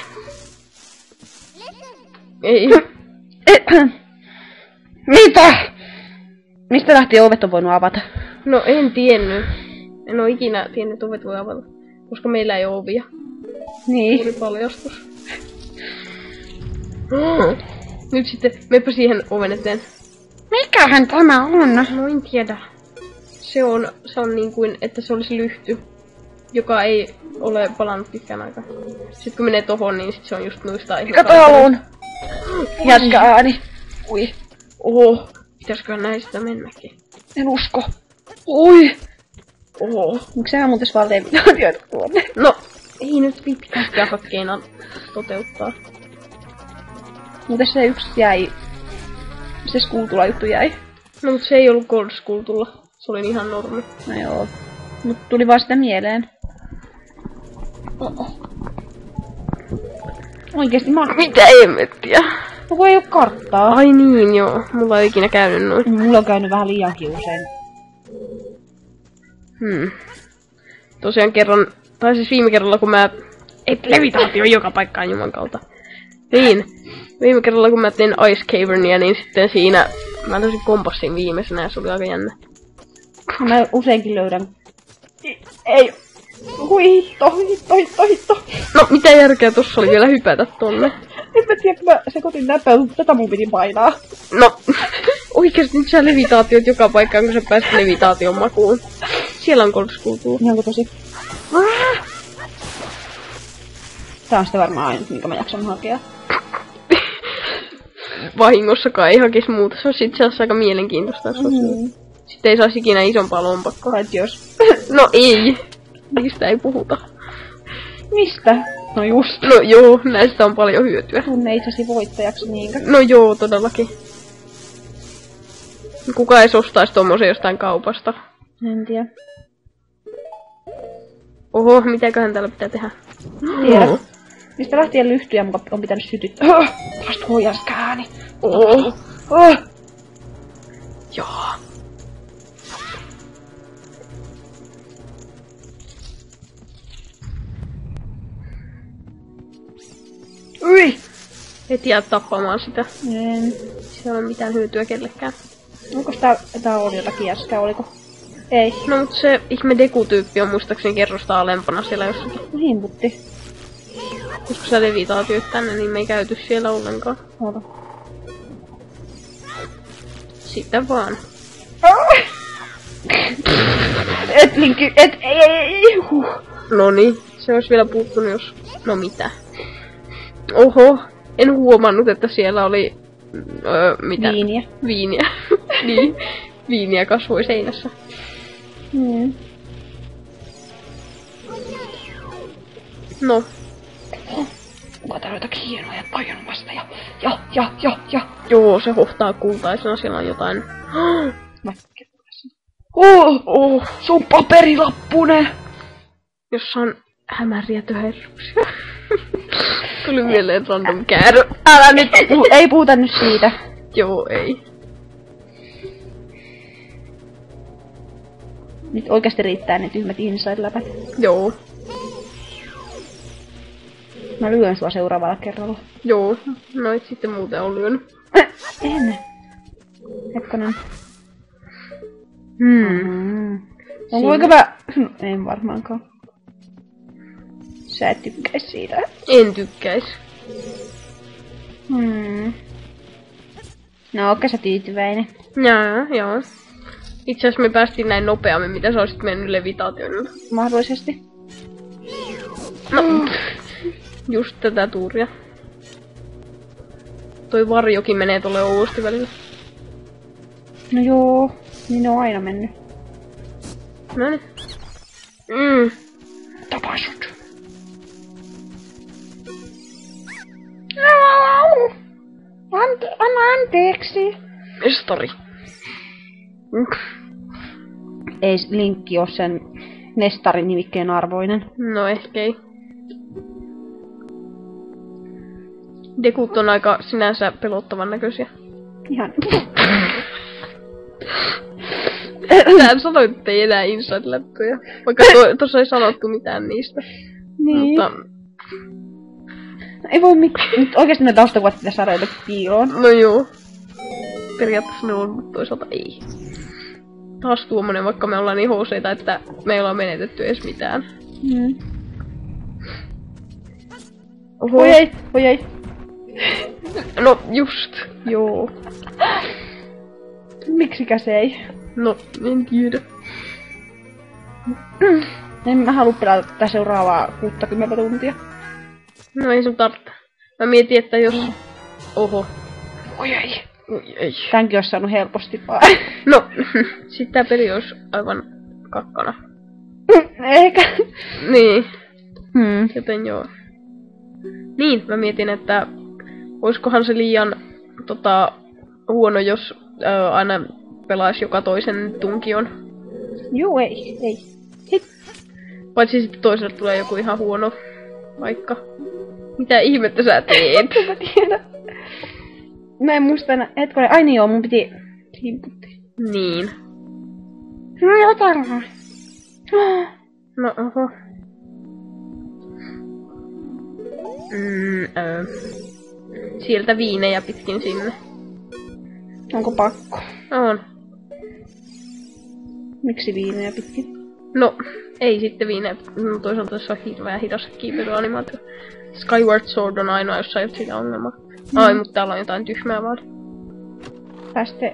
Ei. Mitä? Mistä lähtien ovet on voinut avata? No en tiennyt. En oo ikinä tiennyt, että ovet voi avata. Koska meillä ei oo ovia. Niin. Suuri paljastus. Nyt sitten, meppä siihen oven eteen. Mikähän tämä on? No en tiedä. Se on niin kuin, että se olisi lyhty, joka ei ole palannut pitkään aikaa. Sitten kun menee tohon, niin sit se on just noista Kato haluun! Jätkä ääni. Ui. Oho, pitäisköhän näistä mennäkin? En usko. Ui. Oho. Miksei mä muuten vaan levitaatioita tuonne? No, ei nyt pitäisikö hakkeena toteuttaa. Mutta se yksi jäi. Se Skuultula juttu jäi. No mut se ei ollut Gold Skuultulla. Se oli ihan normi. No joo. Mut tuli vaan sitä mieleen. Oikeesti mä... Mitä emmettiä? No kun ei oo karttaa. Ai niin joo, mulla ei ikinä käynyt noin. Mulla on käynyt vähän liiankin usein. Tosiaan kerran, tai siis viime kerralla kun mä... Et levitaatio joka paikkaan juman kautta. Niin. Viime kerralla kun mä tein Ice Cavernia, niin sitten siinä mä löysin kompassin viimeisenä ja se oli aika jännä. Mä useinkin löydän. Ei. Hui, hitto. No, mitä järkeä tossa oli vielä hypätä tonne? En mä tiedä, kun mä sekoitin näppäin, mutta tätä mun piti painaa. No, oikeesti nyt sä levitaatiot joka paikkaan, kun sä pääset levitaation makuun. Siellä on Gold Skuultua. Onko tosi? Tää on sitä varmaan ainut, minkä mä jaksan hakea. Vahingossakaan ei hakis muuta. Se on itse asiassa aika mielenkiintoista. Sitten ei saisi ikinä isompaa lompakkoa. Paitsi jos. No ei. Niistä ei puhuta. Mistä? No just. No joo, näistä on paljon hyötyä. Tunne itsesi voittajaksi niinkö? No joo, todellakin. Kuka ei ostaisi tommosen jostain kaupasta? En tiedä. Oho, mitäköhän täällä pitää tehdä? Tiedä. Mistä lähtien lyhtyjä muka on pitänyt sytyttää? Vasta huojaska ääni. Joo. Ui! Et jää tappamaan sitä. En. Siellä ei ole mitään hyötyä kellekään. Onko tää oli jotakin äsken, oliko? Ei. No mut se ihme Deku-tyyppi on muistaakseni kerrosta alempana siellä jossakin. No himputti. Koska sä levitaatioit tänne, niin me ei käyty siellä ollenkaan. Ota. Sitten vaan. Ei. Noniin, se olisi vielä puuttunut jos... No mitä? Oho, en huomannut, että siellä oli... mitä? Viiniä. Niin, viiniä kasvoi seinässä. No. Onko täällä jotakin hienoja tajan vasta? Ja. Joo, se hohtaa kultaisena, siellä on jotain... Se on paperilappune! Jossa on hämäriä töherruksia. Tuli mieleen random käärö. Älä nyt, ei puhuta nyt siitä. Joo, ei. Nyt oikeasti riittää ne tyhmät inside-läpät. Joo. Mä lyön sua seuraavalla kerralla. Joo, no et sitten muuten on lyönyt. En. Hetkonen. Onko oikein no, en varmaankaan. Sä et tykkäis siitä. En tykkäis. No, ootko sä tyytyväinen? Joo. Itse asiassa me päästiin näin nopeammin, mitä sä olisit mennyt levitaatioilla. Mahdollisesti. No, just tätä tuuria. Toi varjokin menee tolle oudosti välillä. No joo, niin on aina mennyt. Noniin. Tapaa sut. Anna anteeksi. Mestari. Ei Linkki oo sen Nestarin nimikkeen arvoinen. No ehkä ei. Dekut on aika sinänsä pelottavan näköisiä. Ihan. Sähän sanoit, että ei enää inside-läppöjä. Vaikka tossa ei sanottu mitään niistä. Niin. Mutta... Ei voi mitään. Nyt oikeesti ne taustakuvat pitäis saada jotenkin piiloon. No joo. Periaatteessa ne on, mutta toisaalta ei. Taas tuommoinen, vaikka me ollaan niin hooseita, että me ei olla menetetty edes mitään. Oho. Oi ei. No just, joo. Miksikäs ei? No, en tiedä. En mä halua pelata tätä seuraavaa 60 tuntia. No ei sun tarvitse. Mä mietin, että jos... Oho. Oi ei. Oi ei. Tänkin ois saanut helposti vaan. No, sit tää peli ois aivan kakkana. Eikä. Niin. Joten joo. Niin, mä mietin, että oiskohan se liian huono, jos aina pelaisi joka toisen tunkion. Juu, ei. Paitsi sitten toiselle tulee joku ihan huono vaikka. Mitä ihmettä sä teet? Mä tiedän. Mä en muista enää. Hetkonen, ai niin joo, mun piti himputtiin. Niin. No jotain. No oho. Sieltä viinejä pitkin sinne. Onko pakko? On. Miksi viinejä pitkin? No, ei sitten viinejä. No, toisaalta se on hirveän hidas kiipeilyanimaatio. Skyward Sword on ainoa, jossa ei ole sitä ongelmaa. Ai, mutta täällä on jotain tyhmää vaan. Tästä...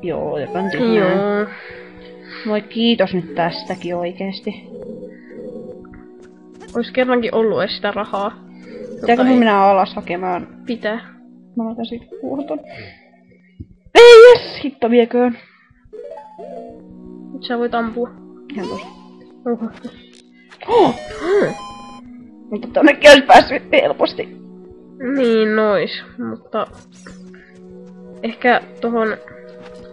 Joo, jotain tyhmää. Joo. Voi kiitos nyt tästäkin oikeesti. Ois kerrankin ollut edes sitä rahaa. Pitääkö mun mennä alas hakemaan? Pitää. Mä otan siitä puuton. Ei jes! Hitto vieköön. Nyt sä voit ampua. Ihan tosi. Oho. Mutta tonnekin ois päässyt helposti. Niin nois, mutta... Ehkä tohon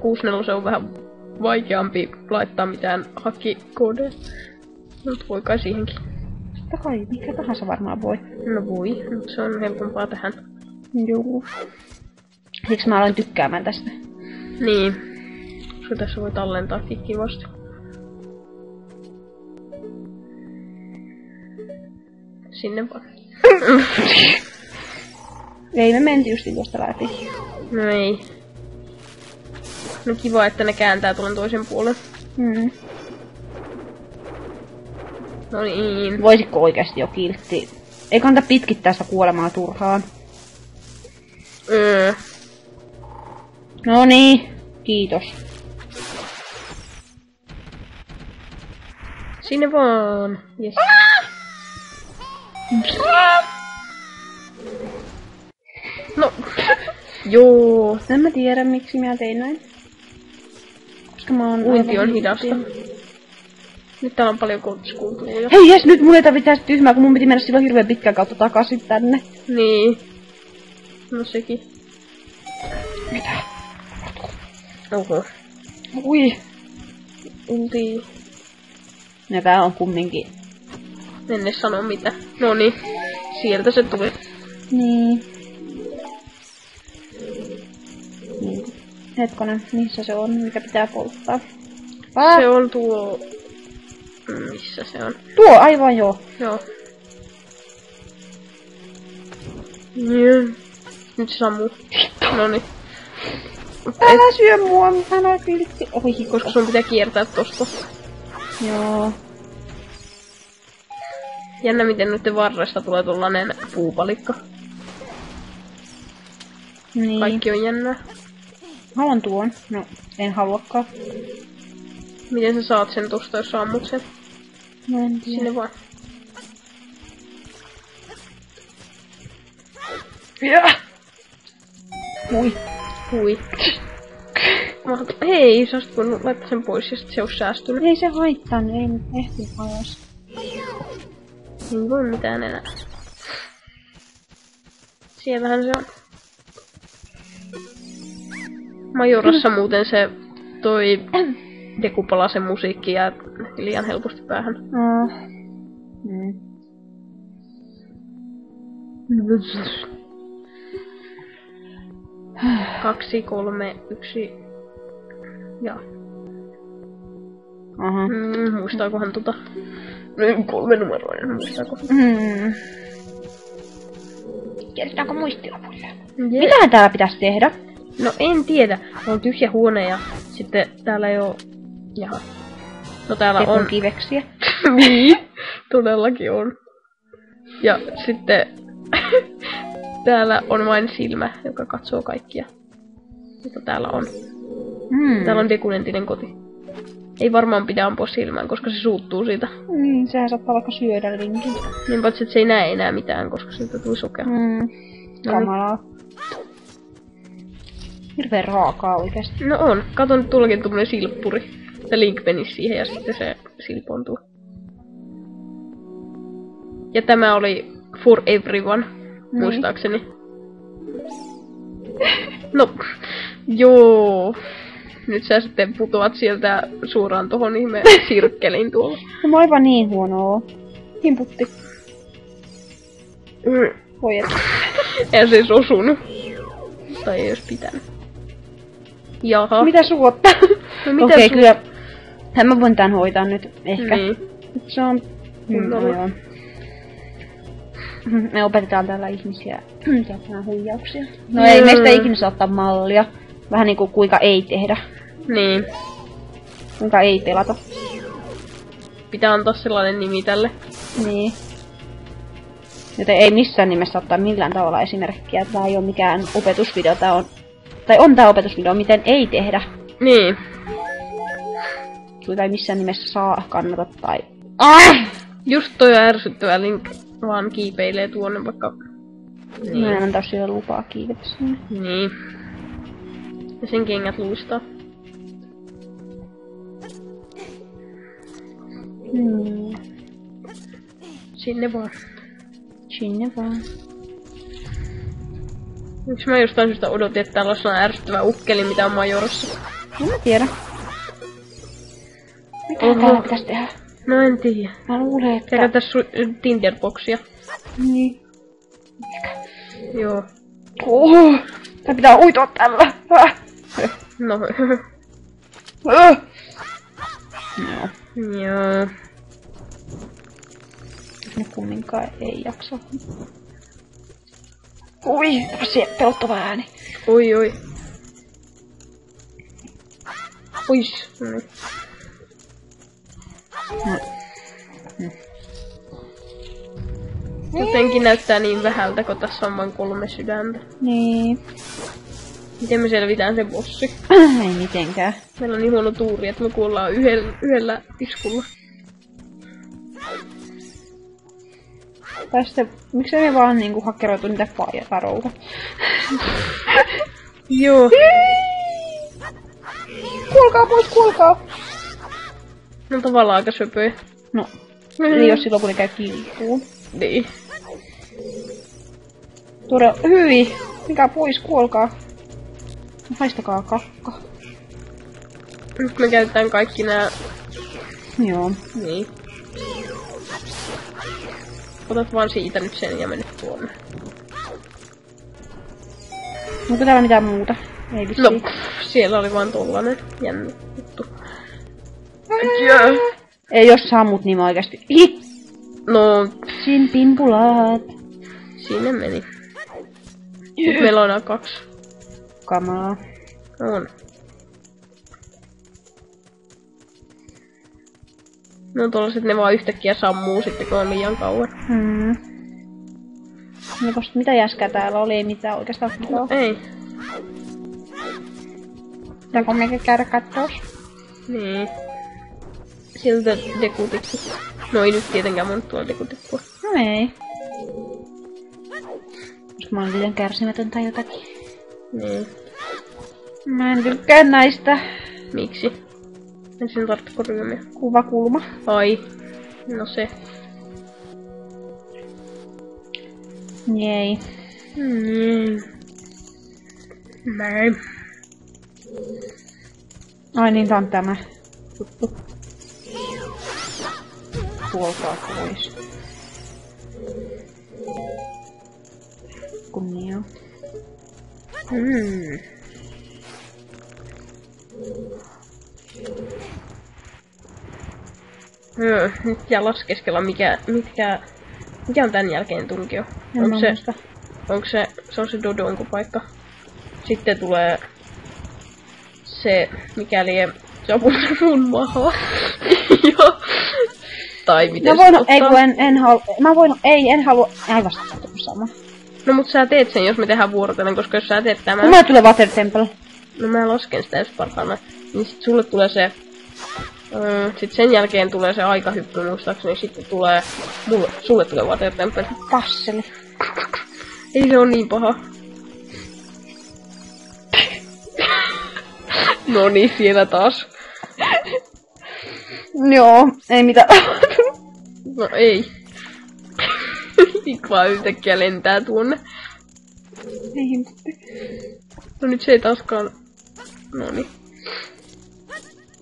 64 on vähän vaikeampi laittaa mitään hakkikoodeja. Mutta voi kai siihenkin. Totta kai, mikä tahansa varmaan voi. No voi, mutta se on helpompaa tähän. Juu. Siksi mä aloin tykkäämään tästä. Niin. Koska tässä voi tallentaa kivasti. Sinne vaan. Ei me mentiin justiin tuosta läpi. No ei. No kiva, että ne kääntää tuolle toisen puolen. No niin. Voisitko oikeasti jo kiltti? Ei kannata pitkittää sitä kuolemaa turhaan. No niin, kiitos. Sinne vaan. Yes. No. Joo. En mä tiedä miksi mä tein näin. Koska mä oon... Uinti on hidasta. Nyt täällä on paljon koulutuskulttuuria. Hei jes, nyt mun ei tarvitse tehdä tyhmää, kun mun piti mennä silloin hirveen pitkän kautta takaisin tänne. Niin. No sekin. Oho. Ui. Inti. Ja tää on kumminkin. En ne sano mitä. Noniin. Sieltä se tuli. Niin. Hetkonen, missä se on, mikä pitää polttaa? Se on tuo... Missä se on? Tuo, aivan joo. Joo. Niin. Nyt se sammuu. Noniin. Älä syö mua, älä kiltti. Ohi, Koska sun pitää kiertää tosta. Joo. Jännä miten nyt varresta tulee tollanen puupalikka. Niin. Kaikki on jännää. Haluan tuon. No, en haluakaan. Miten sä saat sen tosta, jos ammut sen? No en tiedä. Sinne vaan. Ui. Hui. Hei, sä olisit voinut laittaa sen pois ja sit se olisi säästynyt. Ei se haittaa, ei nyt ehti ajas. Ei voi mitään enää. Siellähän se on. Majorassa muuten se toi Dekupalasen musiikki jää liian helposti päähän. Mm. 2, 3, 1 ja... Aha. Muistaakohan tota... 3 numeroinen, muistaako? Kertaanko muistilapuille? Yeah. Mitähän täällä pitäisi tehdä? No en tiedä. On tyhjä huone ja sitten täällä ei oo... Jaha. No täällä on... kiveksiä. Niin, todellakin on. Ja sitten... täällä on vain silmä, joka katsoo kaikkia. Mitä täällä on. Täällä on dekunentinen koti. Ei varmaan pidä ampua silmään, koska se suuttuu siitä. Niin, sehän saattaa vaikka syödä linkin. Niin paitsi, että se ei näe enää mitään, koska siltä tuli sokea. Kamalaa. Hirveen raakaa oikeesti. No on. Kato nyt tuollakin tommonen silppuri. Että Link menisi siihen ja sitten se silpoontuu. Ja tämä oli For Everyone, muistaakseni. No, joo. Nyt sä sitten putoat sieltä suoraan tohon ihme sirkkeliin tuolla. No mä aivan niin huonoa. Himputti. Voi et. Eihän se edes osunut. Tai ei ois pitänyt. Jaha. Mitä suotta? No mitä Okei, kyllä. Mä voin tän hoitaa nyt ehkä. Niin. Se on... No joo. Me opetetaan täällä ihmisiä tekemään huijauksia. No ei meistä ikinä saa ottaa mallia. Vähän niinku kuinka ei tehdä. Niin. Kuinka ei pelata. Pitää antaa sellainen nimi tälle. Niin. Joten ei missään nimessä ottaa millään tavalla esimerkkiä. Tää ei oo mikään opetusvideo. Tää on... Tai on tää opetusvideo, miten ei tehdä. Niin. Kuinka ei missään nimessä saa kannata tai... Just toi on ärsyttävä, Link vaan kiipeilee tuonne vaikka... Niin. Mä en antaa sille lupaa kiivetä sinne. Niin. Ja sen kengät luistaa. Sinne vaan. Sinne vaan. Miksi mä jostain syystä odotin, että täällä on sellainen ärsyttävä ukkeli, mitä on Majorassa? En mä tiedä. Mitä täällä pitäis tehdä? No en tiedä. Mä luulen, että... Tehdään tässä Tinderboxia. Niin. Joo. Tää pitää uitoa tällä. No. Joo. Joo. Ne kumminkaan ei jaksa. Ui, se pelottava ääni. Oi oi. Ois. Jotenkin näyttää niin vähältä, kun tässä on vain 3 sydäntä. Niin. Miten me selvitään se bossi? Ei mitenkään. Meillä on niin huono tuuri, että me kuollaan yhdellä iskulla. Tai sitten, miksei me vaan niinku hakkeroitu niitä varouta? Joo. Kuolkaa pois, kuolkaa! No tavallaan aika söpöjä. No, niin jos silloin kun ne käy kimppuun. Niin. Todella, hyi! Mikä pois, kuolkaa. Haistakaa kakka. Nyt me käytetään kaikki nää... Joo. Niin. Otat vaan siitä nyt sen ja menet tuonne. Onko täällä mitään muuta? Ei vissiin. No, siellä oli vaan tollanen jännä juttu. Ei jos sammut niin mä oikeesti. Hi! No, Sin pimpulaat. sinne meni. Nyt meillä on 2. Kamalaa. On. No tollaset ne vaan yhtäkkiä sammuu sitten kun on liian kauan. No koska mitä jäskää täällä oli? Ei mitään oikeastaan mitään. Ei. Pitääkö mekin käydä kattoos? Niin. Siltä dekutikku. No ei nyt tietenkään mun tuolla dekutikkua. No ei. Koska mä oon liian kärsimätön tai jotakin. Niin. Mä en tykkää näistä. Miksi? En sen tarvitse ryömiä. Kuvakulma. Ai. No se. Jei. Näin. Ai niin, tää on tämä. Puolkaa pois. Kunnia. Nyt pitää laskeskella mikä on tän jälkeen tunkio. Onko se on se Dodonko paikka. Sitten tulee se, mikäli se on mun maha. Joo. Tai miten mä voin, ei kun en halua, en halua, aivan sama. No mut sä teet sen, jos me tehdään vuorotellen, koska jos sä teet tämän... Kun mulle tulee Water Temple. No mä lasken sitä jos parhaana. Niin sit sulle tulee se... sit sen jälkeen tulee se aikahyppy muistaakseni, sitten tulee... Sulle tulee Water Temple. Passeli. Ei se on niin paha. No niin, siellä taas. Joo, ei mitään. No ei. Ikva yhtäkkiä lentää tuonne. Ei. No nyt se ei taaskaan... Noniin.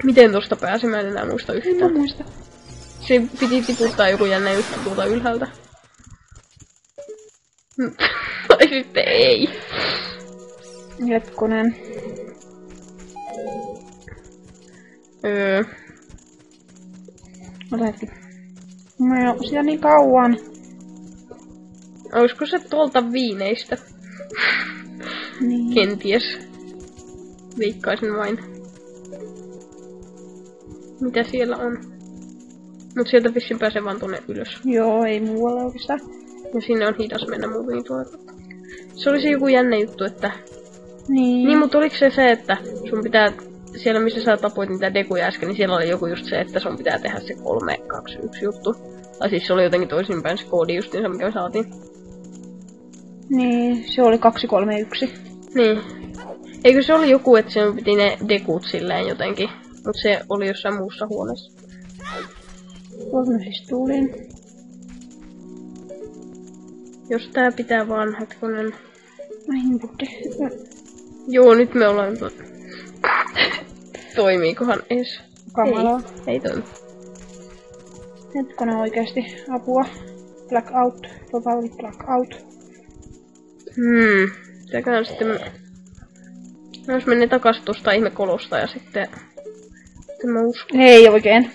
Miten tosta pääsi? Mä en enää muista yhtään. En muista. Se piti tiputtaa joku jännä juttu tuolta ylhäältä. Tai sitten ei. Hetkonen. Ota hetki. Mä oon siellä niin kauan. Olisiko se tuolta viineistä? Niin. Kenties. Veikkaisin vain. Mitä siellä on? Mut sieltä vissiin pääsee vaan tonne ylös. Joo, ei muualle oikeastaan. Ja sinne on hidas mennä muutenkin tuolla. Se olisi joku jännä juttu, että... Niin. Niin, mutta oliko se, että sun pitää... Siellä missä sä tapoit niitä dekuja äsken, niin siellä oli joku just se, että sun pitää tehdä se 3, 2, 1 juttu. Tai siis se oli jotenkin toisinpäin se koodi justiinsa, mikä me saatiin. Niin, se oli 2, 3, 1. Niin. Eikö se oli joku, että sen piti ne dekut silleen jotenkin, mut se oli jossain muussa huoneessa. Tuolta mä siis tulin. Jos tää pitää vaan hetkonen... Ai budde. Joo, nyt me ollaan... Toimiikohan ees? Kamalaa. Ei toimi. Hetkonen oikeesti. Apua. Blackout. Totaali blackout. Pitääköhän sitten... Jos menee takas tosta ihmekolosta ja sitten... Mä uskon. Ei oikein.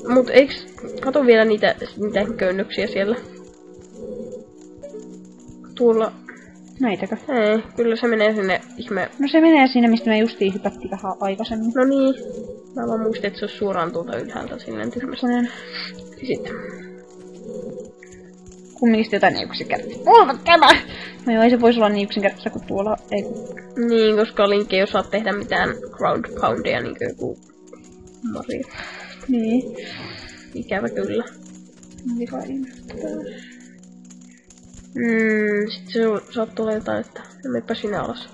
Mut eiks... Kato vielä niitä köynnöksiä siellä. Tuolla... Näitäkö? Ei, kyllä se menee sinne ihme... No se menee sinne, mistä me justiin hypättiin vähän aikaisemmin. No niin. Mä vaan muistin, että se olisi suoraan tuolta ylhäältä silleen tyhmästä. Sitten. Kumminkin jotain yksinkertaista. Mulla tämä! No joo, ei se voisi olla niin yksinkertaista kuin tuolla. Ei kun... Niin, koska Link ei osaa tehdä mitään ground poundia niinkö joku Mario. Niin. Ikävä kyllä. Mikä ihmettä. Sitten se saattaa olla jotain, että menepä sinne alas.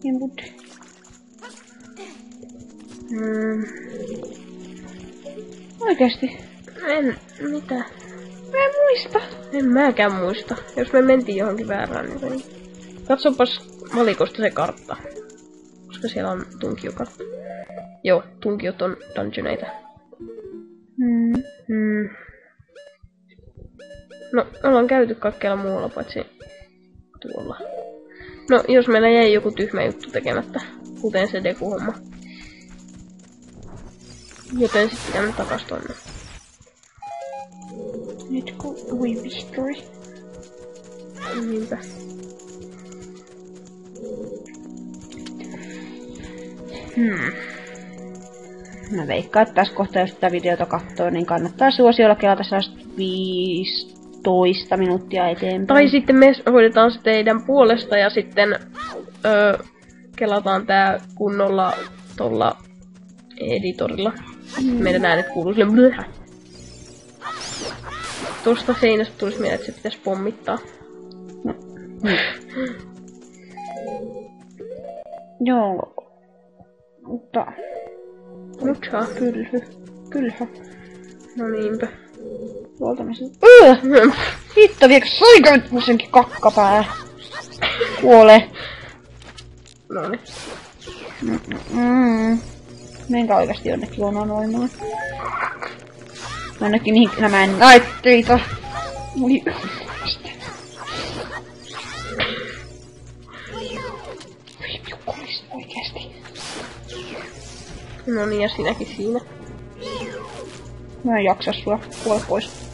Jemput. Oikeesti? Mitä? Mä en muista. En mäkään muista. Jos me mentiin johonkin väärään, niin... Katsopas, valikosta se kartta. Koska siellä on tunkiokartta. Joo, tunkiot on dungeoneita. No, ollaan käyty kaikkialla muualla paitsi tuolla. No, jos meillä jäi joku tyhmä juttu tekemättä, kuten se Deku-homma. Joten sit pitää mennä takas tonne. Nyt kun history. Niinpä. Mä veikkaan, että tässä kohtaa, jos tätä videota katsoo, niin kannattaa suosiolla kelata 15 minuuttia eteenpäin. Tai sitten me hoidetaan se teidän puolesta ja sitten kelataan tää kunnolla tolla editorilla. Meidän äänet kuuluu sille blöhä. Tosta seinästä tulisi mieleen, että se pitäisi pommittaa. No. Joo. Mutta... Mutta Kylhä. No niinpä. Tuolta mä sen... Hitto viekö saiko senkin kakkapää? Kuole. Noniin. Menkää oikeasti jonnekin jononoimaan. Jonnekin niihin nämä näytteitä. Oli yhdestä. Jukkolista oikeesti. No niin, ja sinäkin siinä. Mä en jaksa sua. Kuole pois.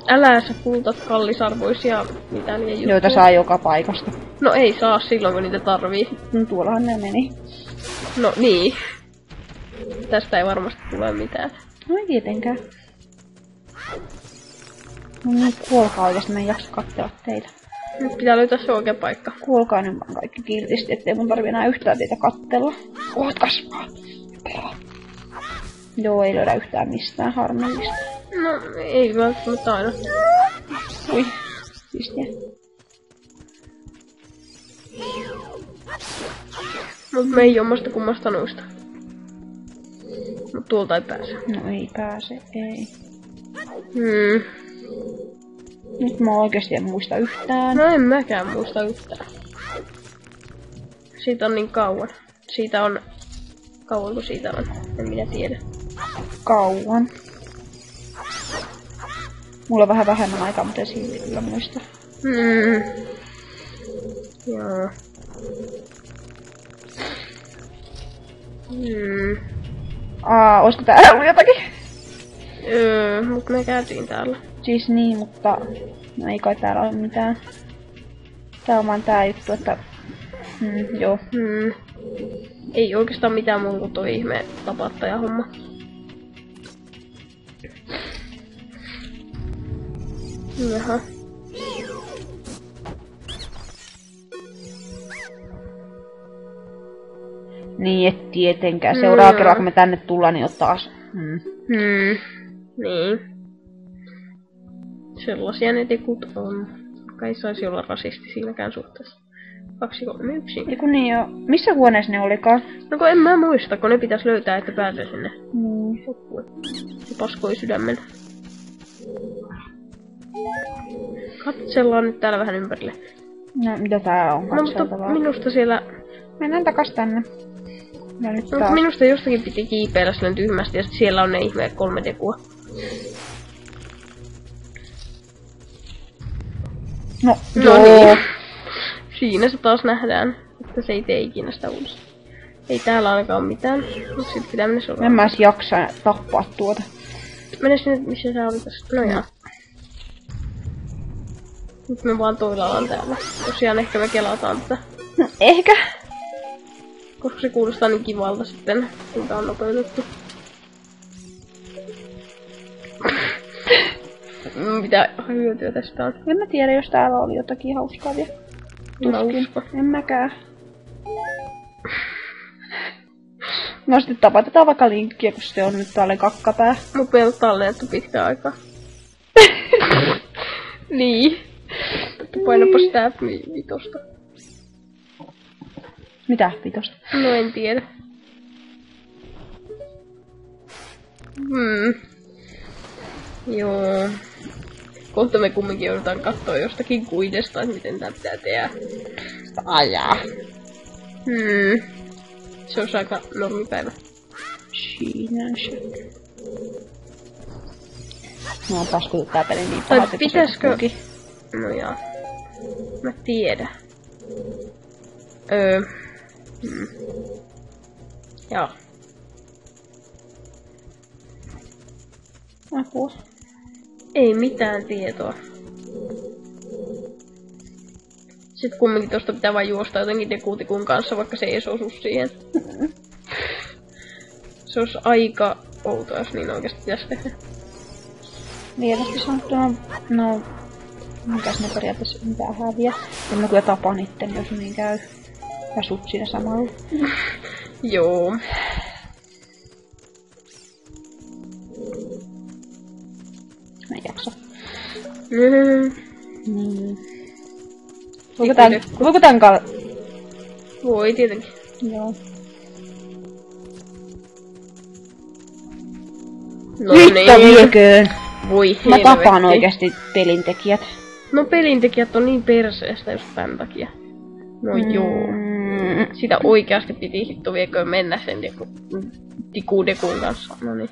Älä sä kultat kallisarvoisia mitään niitä juttuja. Joita saa joka paikasta. No ei saa silloin, kun niitä tarvii. No tuollahan ne meni. No niin. Tästä ei varmasti tule mitään. No ei tietenkään. No niin, kuolkaa oikeesti, mä en jaksa katsella teitä. Nyt pitää löytää se oikea paikka. Kuolkaa nyt vaan kaikki kiltisti, ettei mun tarvi enää yhtään teitä kattella. Oot kasvaa. Joo, ei löydä yhtään mistään harmillista. No ei välttämättä aina. Ui, siistiä. Mut me ei jommasta kummasta noista. Mut tuolta ei pääse. No ei pääse, ei. Hmm. Nyt mä oikeesti en muista yhtään. No en mäkään muista yhtään. Siitä on niin kauan. Siitä on... Kauanko siitä on? En minä tiedä. Kauan. Mulla on vähän vähemmän aikaa, mutta silti kyllä muista. Joo. Oisko täällä ollut jotakin? Mut me käytiin täällä. Siis niin, mutta... No ei kai täällä ole mitään. Tää on vaan tää juttu, että... joo. Ei oikeastaan mitään muuta kuin toi ihme tapattaja homma. Jaha. Niin, et tietenkään. Seuraava kerran, kun me tänne tullaan, niin on taas... Niin. Sellaisia ne tekut on. Kai saisi olla rasisti siinäkään suhteessa. 2, 3, 1. Eiku niin jo. Missä huoneessa ne olikaan? No kun en mä muista, kun ne pitäisi löytää, että pääsee sinne. Se paskoi sydämen. Katsellaan nyt täällä vähän ympärille. No, mitä tää on katseltavaa? No, mutta minusta siellä... Mennään takas tänne. Ja nyt taas. Minusta jostakin piti kiipeillä silleen tyhmästi, ja siellä on ne ihme 3 dekua. No niin. Siinä se taas nähdään, että se ei tee ikinä sitä uudestaan. Ei täällä ainakaan mitään, mutta sit pitää mennä seuraavaan. En mä edes jaksa tappaa tuota. Mene sinne, missä sä olit tässä. No jaa. Nyt me vaan toilallaan täällä. Tosiaan ehkä me kelataan tätä. No, ehkä. Koska se kuulostaa niin kivalta sitten, kuinka on nopeutettu. Mitä hyötyä tästä on? En mä tiedä, jos täällä oli jotakin hauskaa vielä. Tuskin. En mäkään. No sitten tapatetaan vaikka linkkiä, kun se on nyt täällä kakkapää. Mut meillä on tallennettu pitkään aikaa. Niin. Painapa sitä vitosta. Mitä vitosta? No en tiedä. Joo. Kohta me kumminkin joudutaan katsoa jostakin kuidesta, että miten tää pitää tehdä. Ajaa. Se olisi aika normipäivä. Siinä se. No on paskutu tää peli niin Tai pahalta, pitäisikö... No jaa. Mä tiedän. Joo. Apua. Ei mitään tietoa. Sitten kumminkin tosta pitää vain juosta jotenkin Dekutikun kanssa, vaikka se ei edes osu siihen. Se olisi aika outoa, jos niin oikeesti pitäisi tehdä. Lievästi sanottuna, no... Mikäs ne periaatteessa mitään häviä. Ja mä kyllä tapan itteni, jos niin käy. Ja sut siinä samalla. Joo. Mä en jaksa. Mm. Voiko tän Voi tietenkin. Joo. No Hitto vieköön! Voi Mä tapaan helvetti. oikeesti pelintekijät. No pelintekijät on niin perseestä just tän takia. No joo. Sitä oikeasti piti hitto vieköön mennä sen Dekun kanssa. No niin.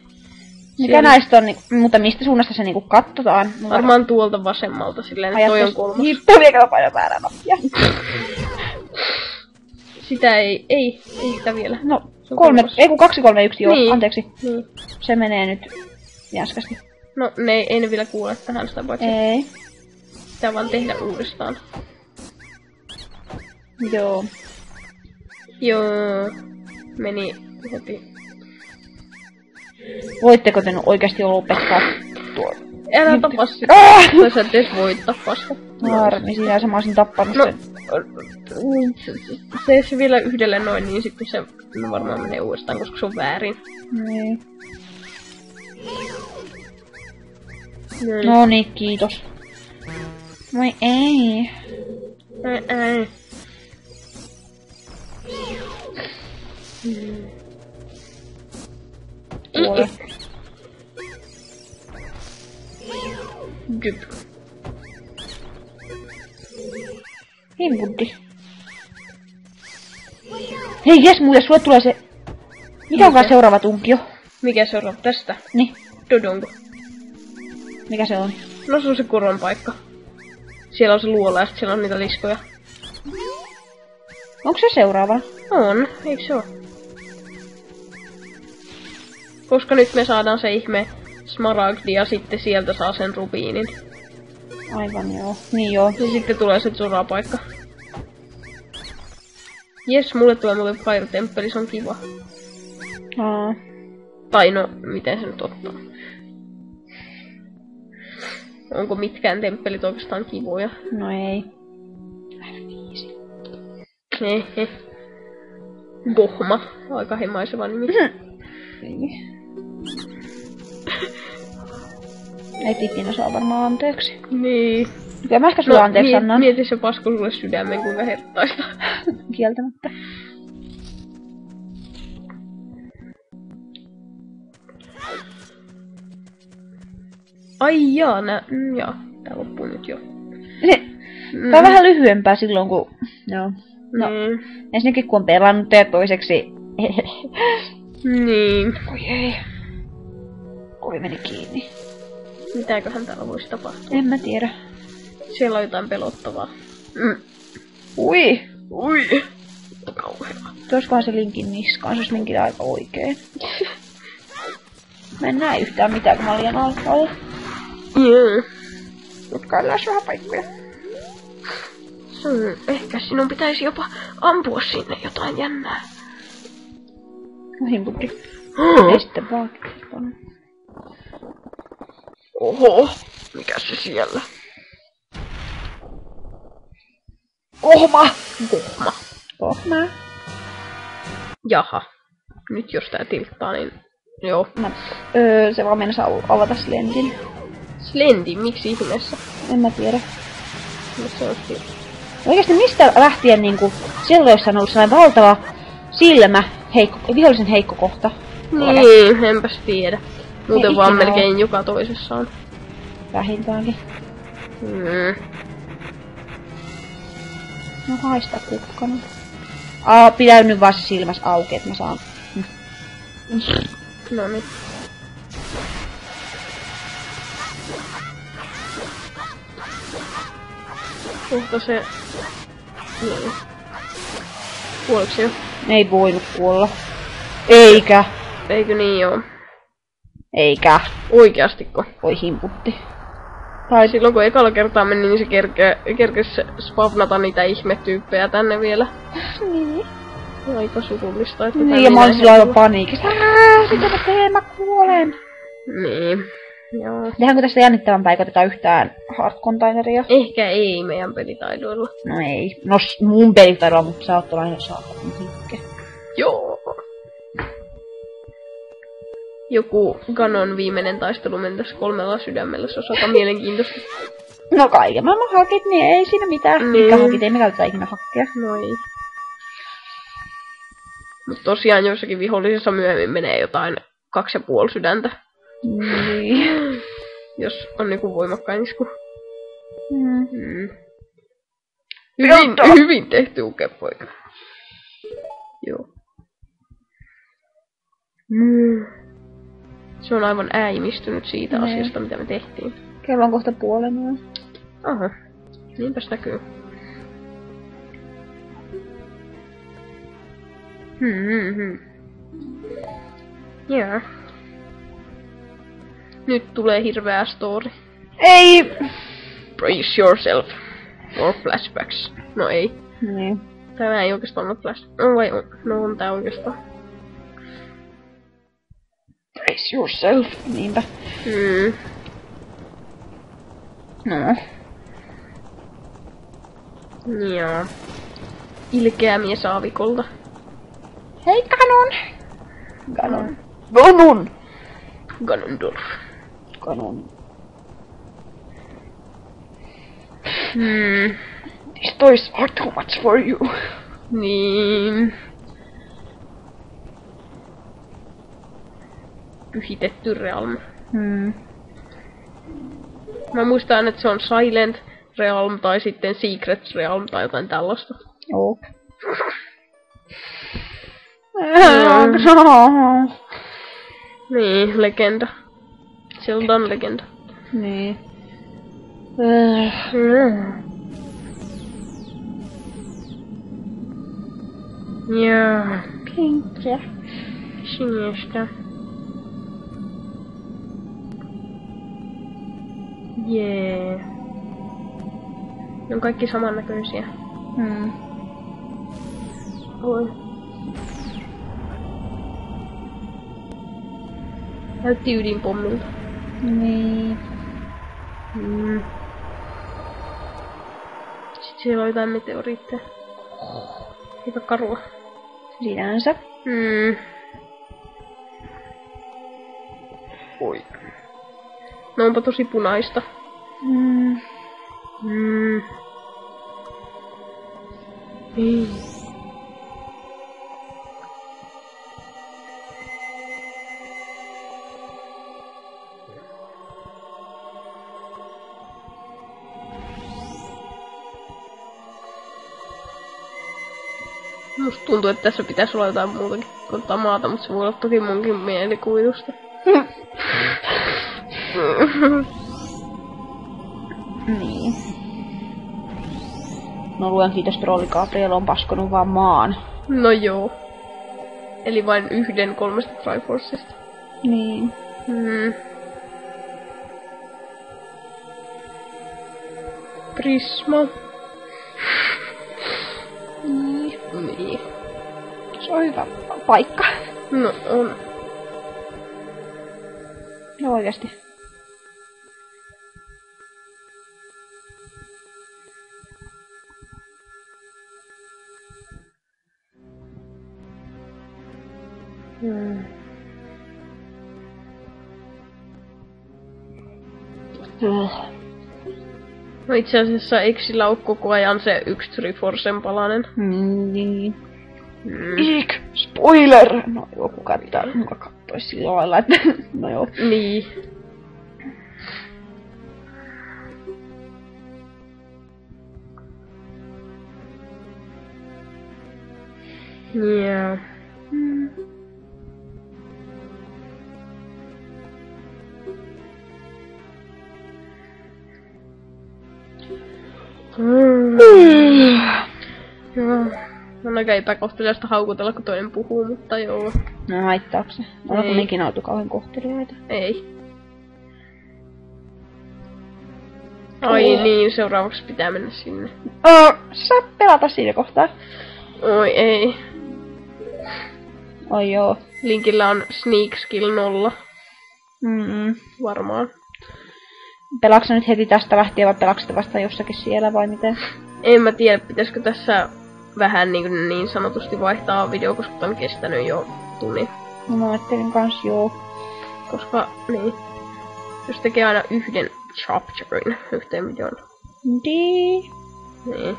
Mikä näistä on, mutta mistä suunnasta se niinku katsotaan? Varmaan tuolta vasemmalta silleen, että toi on kolmas. Hitto vieköön paino väärää nappia. Sitä ei sitä vielä. No, 2, 3, 1, joo, Niin. anteeksi. Niin. Se menee nyt jäskästi. No, ei ne vielä kuule tähän sitä paitsi. Ei. Pitää vaan tehdä uudestaan. Joo. Joo. Meni heti. Voitteko te nyt oikeesti lopettaa tuo? Älä tapa sitä. Tai sä et edes voi tappaa sitä. Harmi, siinä mä olisin tappanut No. sen. Se vielä yhdelle noin, niin sitten se varmaan menee uudestaan, koska se on väärin. Niin. No niin, kiitos. Voi ei. Ei. Kuole. Gyp. Himpuddi. Hei, jes, muuten sulle tulee se... Mikä onkaan seuraava tunkio? Mikä se on tästä? Niin, Dodongo. mikä se on? No se on se kuron paikka. Siellä on se luola ja sit siellä on niitä liskoja. Onko se seuraava? On, eikö se oo? Koska nyt me saadaan se ihme smaragdi ja sitten sieltä saa sen rubiinin. Aivan joo. Niin joo. Ja sitten tulee se Zora-paikka. Jes, mulle tulee muuten Fire Temple, se on kiva. Aa. Tai no, miten se nyt ottaa? Onko mitkään temppelit oikeastaan kivoja? No ei. Hehe. Gohma. Aika hemaiseva nimi. Niin. Ei ikinä saa varmaan anteeksi. Niin. Kyllä mä ehkä sulle anteeksi annan. Mieti se pasko sulle sydämen, kuinka herttaista. Kieltämättä. Ai jaa, jaa. Tää loppuu nyt jo. Tää on vähän lyhyempää silloin, kun... Joo. No, Mm. ensinnäkin kun on pelannut ja toiseksi... Niin. Oi ei. Ovi meni kiinni. Mitäköhän täällä voisi tapahtua? En mä tiedä. Siellä on jotain pelottavaa. Ui! Ui! Kauheaa. Tuoskohan se linkin niskaan, se olisi linkillä aika oikein. Mä en näe yhtään mitään, kun mä olen liian alhaalla. Tutkaillaan vähän paikkoja. Ehkä sinun pitäisi jopa ampua sinne jotain jännää. No himpuddi. Ei sitten vaan. Oho, mikä se siellä? Kohma! Kohma. Kohma. Jaha. Nyt jos tää tilttaa, niin... Joo. Se vaan mennessä avata Slendin. Slendi, miksi ihmeessä? En mä tiedä. No se on siinä. Oikeesti mistä lähtien niinku silloissa on ollut sellainen valtava silmä, vihollisen heikko kohta? Niin, enpäs tiedä. Muuten Ei vaan ikinä melkein joka toisessa on. Vähintäänkin. No haista kukkana. Pidä nyt vaan se silmäs auki, että mä saan. Noniin. Kohta se... Niin. Kuoliko se jo? Ei voinut kuolla. Eikä. Eikö niin joo? Eikä. Oikeastiko? Voi himputti. Tai silloin kun ekalla kertaa meni, niin se kerkes spavnata niitä ihmetyyppejä tänne vielä. Niin. Aika surullista, että Niin, ja mä olin silloin aivan paniikissa. Mitä mä teen? Mä kuolen. Niin. Joo. Tehdäänkö tästä jännittävämpää, eikä tätä yhtään hard-containeria? Ehkä ei meidän pelitaidoilla. No ei. No mun pelitaidolla, mutta sä oot aina saakka. Joo. Joku Ganon viimeinen taistelu mentäs 3 sydämellä, se on aika mielenkiintoista. No kaiken maailman hakit, niin ei siinä mitään. Mikä hakit, ei me käytetä ikinä hakkeja. No ei. Mut tosiaan joissakin vihollisissa myöhemmin menee jotain 2,5 sydäntä. Niin. Jos on niinku voimakkain isku. Pelto! Hyvin tehty ukepoika. Joo. Se on aivan äimistynyt siitä asiasta, mitä me tehtiin. Kello on kohta 0:30. Aha. Niinpäs näkyy. Joo. Nyt tulee hirveä story. Ei! Brace yourself for flashbacks. No ei. Niin. Tämä ei oikeastaan ole flashback. Vai on? No on tää oikeastaan. Brace yourself. Niinpä. No. Joo. Ilkeä mies aavikolta. Hei Ganon! Ganon. Ganon! Ganondorf. Ganon. These toys are too much for you. Niin. Pyhitetty Realm. Mä muistan, että se on Silent Realm tai sitten Secret Realm tai jotain tällaista. Joo. Niin, legenda. Zeldan legenda. Niin. Joo. Pinkkiä. Sinistä. Jee. Ne on kaikki samannäköisiä. Oi. Näytti ydinpommilta. Niin. Sitten siellä on jotain meteoriitteja. Aika karua. Sinänsä. Oi. No onpa tosi punaista. Ei. Musta tuntuu, että tässä pitäisi olla jotain muutakin kuin maata, mutta se voi olla toki munkin mielikuvitusta. Niin. No luen kiitos, trolli Gabriel on paskonut vaan maan. No joo. Eli vain yhden 3 Triforcesta. Niin. Prisma. Niin. Se on hyvä paikka. No on. No oikeesti. No itse asiassa eikö sillä ole koko ajan se 1 Triforcen palanen? Niin. Eek! Spoiler! No joku kattois sillä lailla, että no joo. Niin. Joo. Mm. Joo. On aika epäkohteliasta haukutella, kun toinen puhuu, mutta joo. No haittaako se? Ollaanko Ei. me ikinä oltu kauhean kohteliaita? Ei. Ai niin, seuraavaksi pitää mennä sinne. Saa pelata siinä kohtaa. Oi ei. Oi joo. Linkillä on sneak skill 0. Varmaan. Pelaatko nyt heti tästä lähtien vai pelaatko vasta jossakin siellä vai miten? En mä tiedä, pitäisikö tässä vähän niin sanotusti vaihtaa video, koska tää on kestänyt jo tunnin. No mä ajattelin kans joo. Koska, niin. Jos tekee aina yhden chapterin yhteen videoon. Niin. Niin.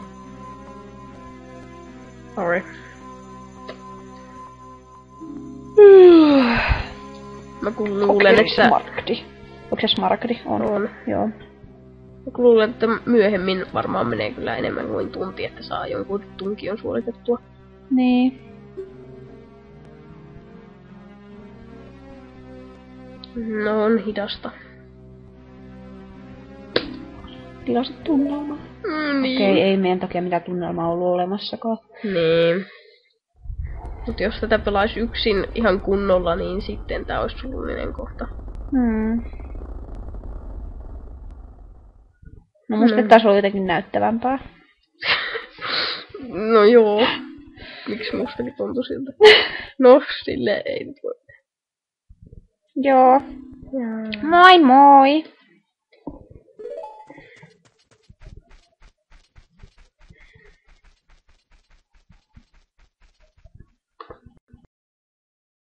Sorry. Mä kun luulen, että... Smaragdi. Onko se smaragdi? On. Joo. Mä kun luulen, että myöhemmin varmaan menee kyllä enemmän kuin tunti, että saa jonkun tunkion suoritettua. Niin. No on hidasta. Tilasit tunnelmaa. Niin. Okei, ei meidän takia mitään tunnelmaa ollut olemassakaan. Niin. Mut jos tätä pelaisi yksin ihan kunnolla, niin sitten tää olisi surullinen kohta. No musta taas oli jotenkin näyttävämpää. No joo. Miksi mustakin tuntui siltä? No, silleen ei nyt voi. Joo. Moi moi!